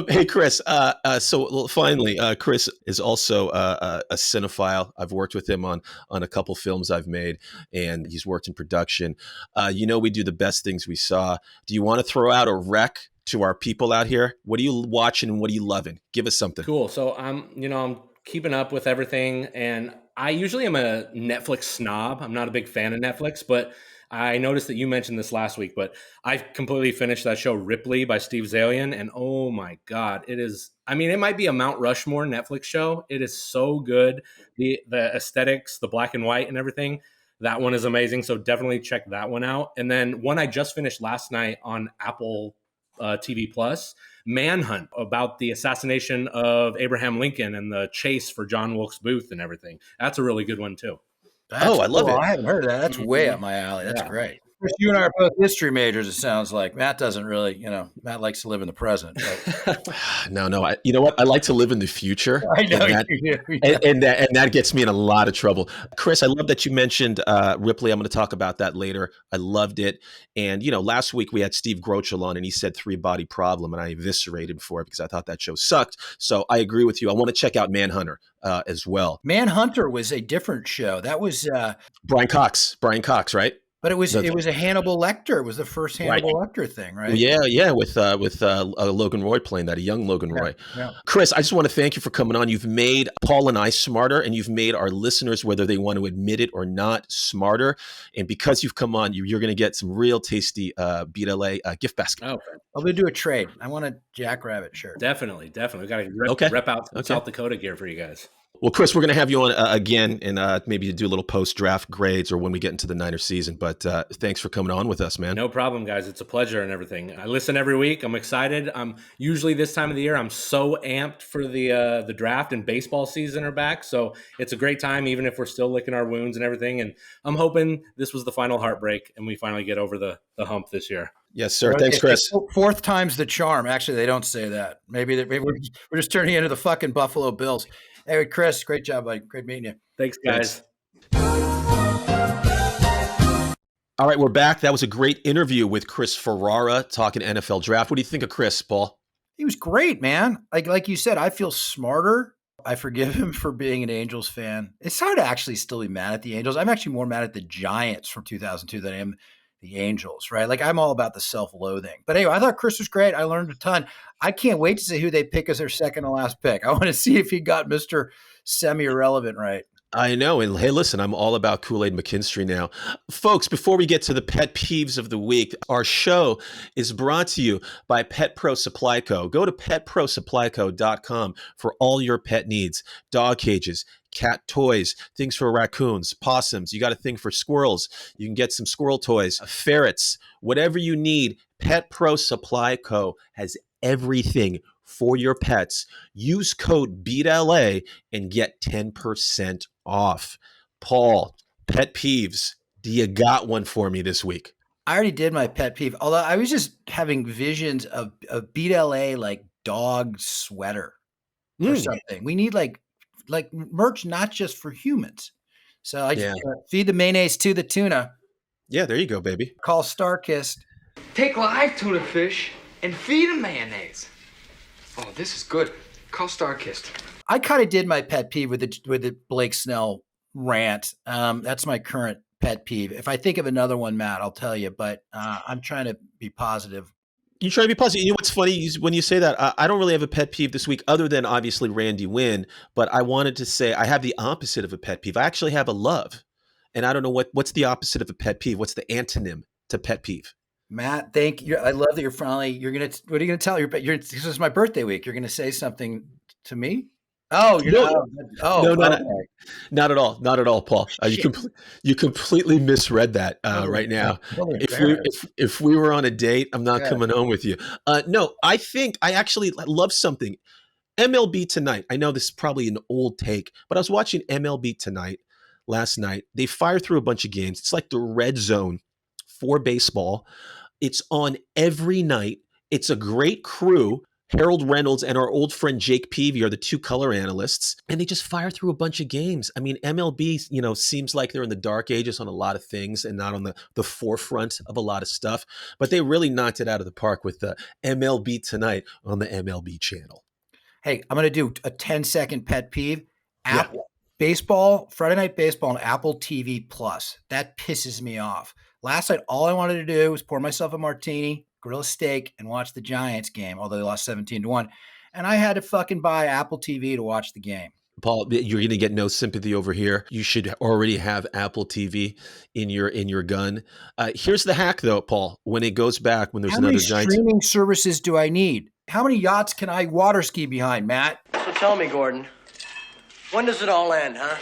Hey, Chris. Finally, Chris is also a cinephile. I've worked with him on a couple films I've made, and he's worked in production. We do the best things we saw. Do you want to throw out a rec to our people out here? What are you watching and what are you loving? Give us something. Cool. So I'm keeping up with everything, and I usually am a Netflix snob. I'm not a big fan of Netflix, but I noticed that you mentioned this last week, but I completely finished that show Ripley by Steve Zalian, and oh my God, it is, it might be a Mount Rushmore Netflix show. It is so good. The aesthetics, the black and white and everything, that one is amazing. So definitely check that one out. And then one I just finished last night on Apple TV Plus, Manhunt, about the assassination of Abraham Lincoln and the chase for John Wilkes Booth and everything. That's a really good one too. I love it. I haven't heard of that. That's way up my alley. That's great. Chris, you and I are both history majors, it sounds like. Matt doesn't really, Matt likes to live in the present. But. No. You know what? I like to live in the future. I know you do. And that gets me in a lot of trouble. Chris, I love that you mentioned Ripley. I'm going to talk about that later. I loved it. And, last week we had Steve Grochel on and he said 3-body problem and I eviscerated him for it because I thought that show sucked. So I agree with you. I want to check out Manhunter as well. Manhunter was a different show. That was Brian Cox, right? But it was a Hannibal Lecter. It was the first Hannibal Lecter thing, right? Yeah, with Logan Roy playing that, a young Logan Roy. Yeah. Chris, I just want to thank you for coming on. You've made Paul and I smarter, and you've made our listeners, whether they want to admit it or not, smarter. And because you've come on, you're going to get some real tasty Beat LA gift basket. Oh, I'm going to do a trade. I want a Jackrabbit shirt. Definitely. We got to rep out some South Dakota gear for you guys. Well, Chris, we're going to have you on again and maybe do a little post-draft grades or when we get into the Niner season. But thanks for coming on with us, man. No problem, guys. It's a pleasure and everything. I listen every week. I'm excited. Usually this time of the year, I'm so amped for the draft and baseball season are back. So it's a great time, even if we're still licking our wounds and everything. And I'm hoping this was the final heartbreak and we finally get over the hump this year. Yes, sir. Thanks, Chris. Fourth time's the charm. Actually, they don't say that. Maybe we're just turning into the fucking Buffalo Bills. Hey, Chris, great job, buddy. Great meeting you. Thanks, guys. All right, we're back. That was a great interview with Chris Ferera talking NFL draft. What do you think of Chris, Paul? He was great, man. Like you said, I feel smarter. I forgive him for being an Angels fan. It's hard to actually still be mad at the Angels. I'm actually more mad at the Giants from 2002 than I am the Angels, right? Like I'm all about the self-loathing. But anyway, I thought Chris was great. I learned a ton. I can't wait to see who they pick as their second to last pick. I want to see if he got Mr. Semi-Irrelevant right. I know. And hey, listen, I'm all about Kool-Aid McKinstry now. Folks, before we get to the pet peeves of the week, our show is brought to you by Pet Pro Supply Co. Go to petprosupplyco.com for all your pet needs. Dog cages, cat toys, things for raccoons, possums. You got a thing for squirrels. You can get some squirrel toys, ferrets, whatever you need. Pet Pro Supply Co. has everything for your pets. Use code BEATLA and get 10% off. Paul, pet peeves. Do you got one for me this week? I already did my pet peeve. Although I was just having visions of Beat LA like dog sweater or something. We need like merch, not just for humans. So I just feed the mayonnaise to the tuna. Yeah, there you go, baby. Call Starkist. Take live tuna fish and feed them mayonnaise. Oh, this is good. Call Starkist. I kind of did my pet peeve with the Blake Snell rant. That's my current pet peeve. If I think of another one, Matt, I'll tell you. But I'm trying to be positive. You try to be positive. You know what's funny when you say that? I don't really have a pet peeve this week, other than obviously Randy Wynn. But I wanted to say I have the opposite of a pet peeve. I actually have a love, and I don't know what's the opposite of a pet peeve. What's the antonym to pet peeve? Matt, thank you. I love that what are you going to tell this is my birthday week. You're going to say something to me? Oh, you're No, not. Oh, no, okay. not at all. Not at all, Paul. You completely misread that right now. Totally If we embarrassed. if we were on a date, I'm not Yeah. coming home with you. No, I think I actually love something. MLB Tonight. I know this is probably an old take, but I was watching MLB Tonight last night. They fire through a bunch of games. It's like the red zone for baseball. It's on every night. It's a great crew. Harold Reynolds and our old friend Jake Peavy are the two color analysts, and they just fire through a bunch of games. I mean, MLB, seems like they're in the dark ages on a lot of things and not on the forefront of a lot of stuff, but they really knocked it out of the park with the MLB Tonight on the MLB channel. Hey, I'm going to do a 10-second pet peeve. Yeah. Friday Night Baseball on Apple TV Plus. That pisses me off. Last night, all I wanted to do was pour myself a martini, grill a steak, and watch the Giants game, although they lost 17-1. And I had to fucking buy Apple TV to watch the game. Paul, you're going to get no sympathy over here. You should already have Apple TV in your gun. Here's the hack, though, Paul. When it goes back, when there's How another many Giants streaming services do I need? How many yachts can I water ski behind, Matt? So tell me, Gordon, when does it all end, huh?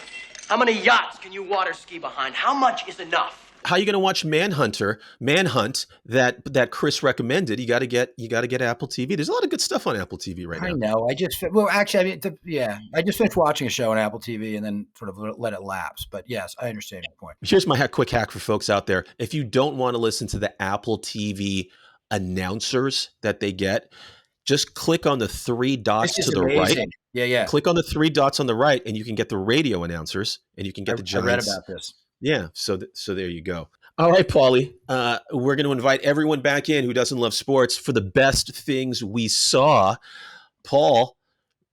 How many yachts can you water ski behind? How much is enough? How are you going to watch Manhunt that Chris recommended? You got to get Apple TV. There's a lot of good stuff on Apple TV right now. I know. I just finished watching a show on Apple TV and then sort of let it lapse. But yes, I understand your point. Here's my quick hack for folks out there. If you don't want to listen to the Apple TV announcers that they get, just click on the three dots to the right. Yeah. Click on the three dots on the right, and you can get the radio announcers, and you can get the Giants. I read about this. Yeah, so there you go. All right, Paulie, we're going to invite everyone back in who doesn't love sports for the best things we saw. Paul,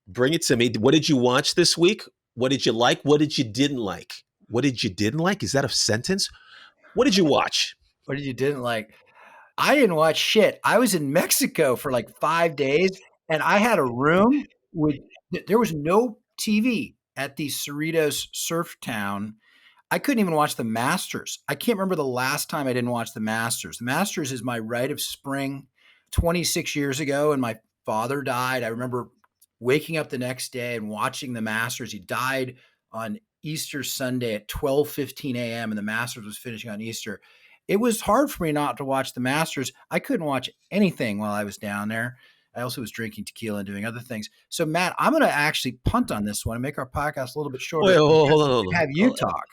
bring it to me. What did you watch this week? What did you like? What did you didn't like? What did you didn't like? Is that a sentence? What did you watch? What did you didn't like? I didn't watch shit. I was in Mexico for like 5 days, and I had a room there was no TV at the Cerritos surf town. I couldn't even watch the Masters. I can't remember the last time I didn't watch the Masters. The Masters is my rite of spring. 26 years ago, and my father died. I remember waking up the next day and watching the Masters. He died on Easter Sunday at 12:15 a.m., and the Masters was finishing on Easter. It was hard for me not to watch the Masters. I couldn't watch anything while I was down there. I also was drinking tequila and doing other things. So, Matt, I'm going to actually punt on this one and make our podcast a little bit shorter. Wait, hold on. Have you talk.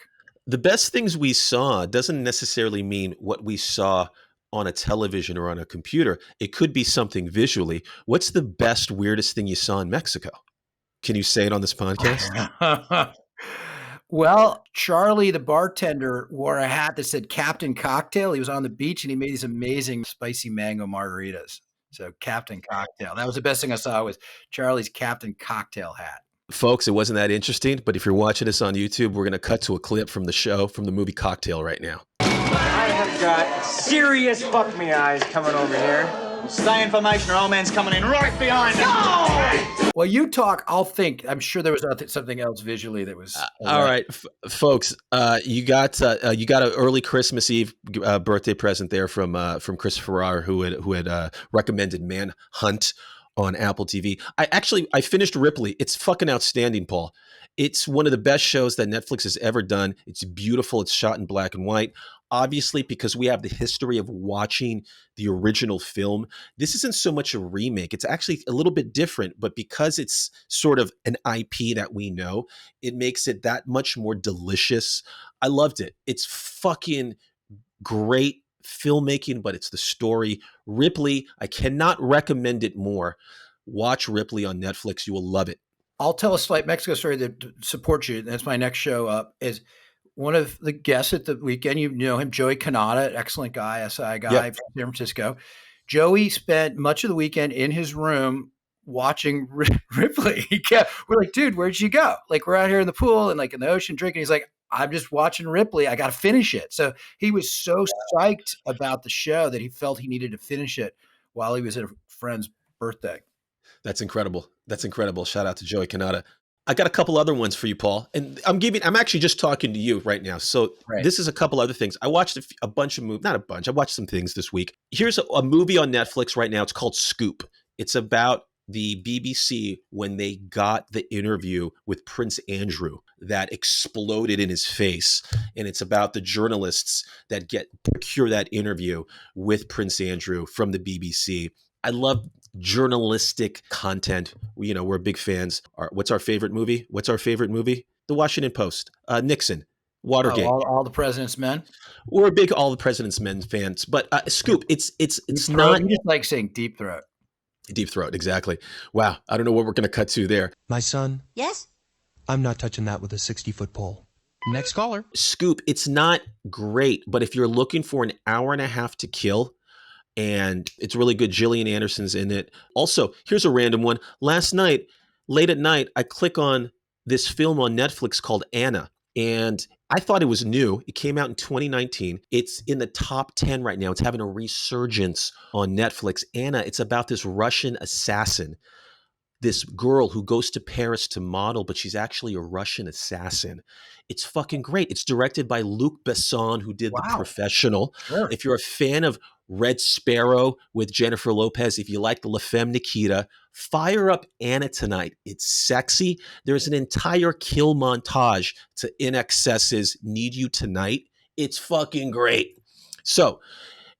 The best things we saw doesn't necessarily mean what we saw on a television or on a computer. It could be something visually. What's the best, weirdest thing you saw in Mexico? Can you say it on this podcast? Well, Charlie, the bartender, wore a hat that said Captain Cocktail. He was on the beach and he made these amazing spicy mango margaritas. So Captain Cocktail. That was the best thing I saw was Charlie's Captain Cocktail hat. Folks, it wasn't that interesting, but if you're watching this on YouTube, we're going to cut to a clip from the show, from the movie Cocktail right now. I have got serious fuck me eyes coming over here. Stay in formation or old man's coming in right behind us. No! Well, you talk, I'll think. I'm sure there was something else visually that was. All right, folks, you got an early Christmas Eve birthday present there from Chris Ferera, who had recommended Manhunt on Apple TV. I finished Ripley. It's fucking outstanding, Paul. It's one of the best shows that Netflix has ever done. It's beautiful. It's shot in black and white. Obviously, because we have the history of watching the original film, this isn't so much a remake. It's actually a little bit different, but because it's sort of an IP that we know, it makes it that much more delicious. I loved it. It's fucking great filmmaking, but it's the story. Ripley, I cannot recommend it more. Watch Ripley on Netflix. You will love it. I'll tell a slight Mexico story that supports you. That's my next show up. Is one of the guests at the weekend, you know him, Joey Canada, excellent guy, SI guy from San Francisco. Joey spent much of the weekend in his room watching Ripley. We're like, dude, where'd you go? Like, we're out here in the pool and like in the ocean drinking. He's like, I'm just watching Ripley. I got to finish it. So he was so psyched about the show that he felt he needed to finish it while he was at a friend's birthday. That's incredible. That's incredible. Shout out to Joey Canada. I got a couple other ones for you, Paul. And I'm actually just talking to you right now. So This is a couple other things. I watched a bunch of movies, not a bunch. I watched some things this week. Here's a movie on Netflix right now. It's called Scoop. It's about the BBC when they got the interview with Prince Andrew that exploded in his face. And it's about the journalists that procure that interview with Prince Andrew from the BBC. I love journalistic content. We're big fans. What's our favorite movie? The Washington Post. Nixon. Watergate. All the President's Men. We're big All the President's Men fans. But Scoop, it's not. You just like saying Deep Throat. Deep Throat, exactly. Wow, I don't know what we're going to cut to there. My son. Yes? I'm not touching that with a 60-foot pole. Next caller. Scoop, it's not great, but if you're looking for an hour and a half to kill, and it's really good, Gillian Anderson's in it. Also, here's a random one. Last night, late at night, I click on this film on Netflix called Anna, and I thought it was new. It came out in 2019. It's in the top 10 right now. It's having a resurgence on Netflix. Anna, it's about this Russian assassin, this girl who goes to Paris to model, but she's actually a Russian assassin. It's fucking great. It's directed by Luc Besson, who did The Professional. Sure. If you're a fan of Red Sparrow with Jennifer Lopez, if you like the La Femme Nikita, fire up Anna tonight. It's sexy. There's an entire kill montage to INXS's Need You Tonight. It's fucking great. So,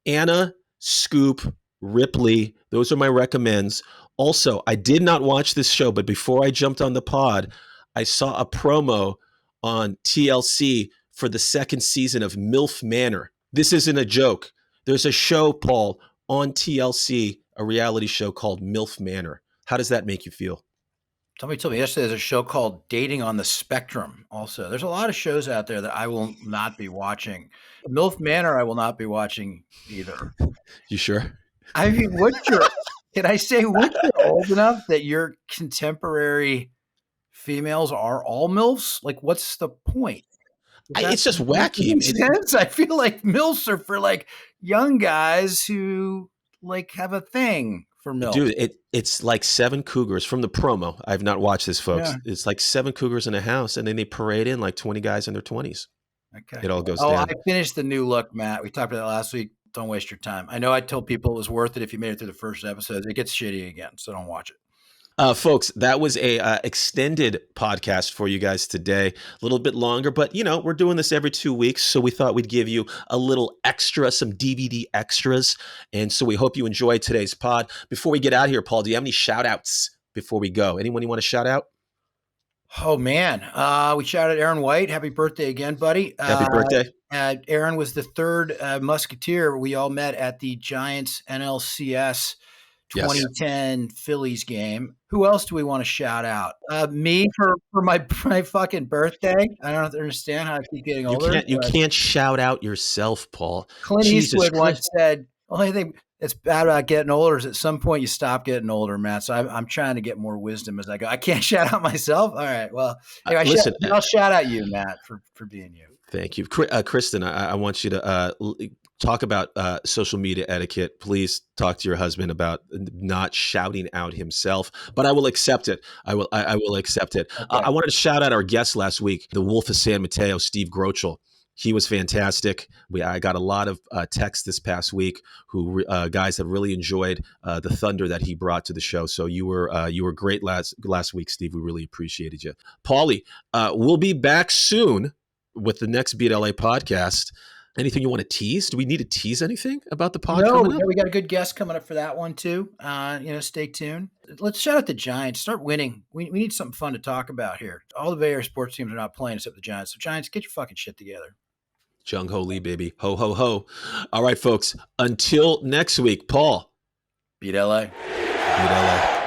Anna, Scoop, Ripley, those are my recommends. Also, I did not watch this show, but before I jumped on the pod, I saw a promo on TLC for the second season of MILF Manor. This isn't a joke. There's a show, Paul, on TLC, a reality show called MILF Manor. How does that make you feel? Somebody told me yesterday there's a show called Dating on the Spectrum also. There's a lot of shows out there that I will not be watching. MILF Manor I will not be watching either. You sure? I mean, can I say, once you're old enough that your contemporary females are all MILFs? Like, what's the point? It's just wacky. I feel like MILFs are for like young guys who like have a thing for MILFs. Dude, it's like 7 cougars from the promo. I've not watched this, folks. Yeah. It's like 7 cougars in a house, and then they parade in like 20 guys in their 20s. Okay. It all goes down. I finished the new look, Matt. We talked about that last week. Don't waste your time. I know I told people it was worth it if you made it through the first episode. It gets shitty again, so don't watch it. Folks, that was a extended podcast for you guys today. A little bit longer, but we're doing this every 2 weeks, so we thought we'd give you a little extra, some DVD extras. And so we hope you enjoyed today's pod. Before we get out of here, Paul, do you have any shout outs before we go? Anyone you want to shout out? Oh, man. We shouted Aaron White. Happy birthday again, buddy. Happy birthday. Aaron was the third Musketeer. We all met at the Giants NLCS 2010 Phillies game. Who else do we want to shout out? Me for my fucking birthday. I don't understand how I keep getting older. You can't shout out yourself, Paul. Clint Eastwood once said, only thing that's bad about getting older is at some point you stop getting older, Matt. So I'm trying to get more wisdom as I go. I can't shout out myself. All right. Well, anyway, listen, I'll shout out you, Matt, for being you. Thank you. Kristen, I want you to talk about social media etiquette. Please talk to your husband about not shouting out himself, but I will accept it. I will accept it. Okay. I wanted to shout out our guest last week, the Wolf of San Mateo, Steve Grochel. He was fantastic. I got a lot of texts this past week who guys have really enjoyed the thunder that he brought to the show. So you were great last week, Steve. We really appreciated you. Paulie, we'll be back soon with the next Beat LA podcast. Anything you want to tease? Do we need to tease anything about the pod? No, we got a good guest coming up for that one too. Stay tuned. Let's shout out the Giants. Start winning. We need something fun to talk about here. All the Bay Area sports teams are not playing except the Giants. So Giants, get your fucking shit together. Jung Ho Lee, baby. Ho, ho, ho. All right, folks. Until next week, Paul. Beat LA. Beat LA.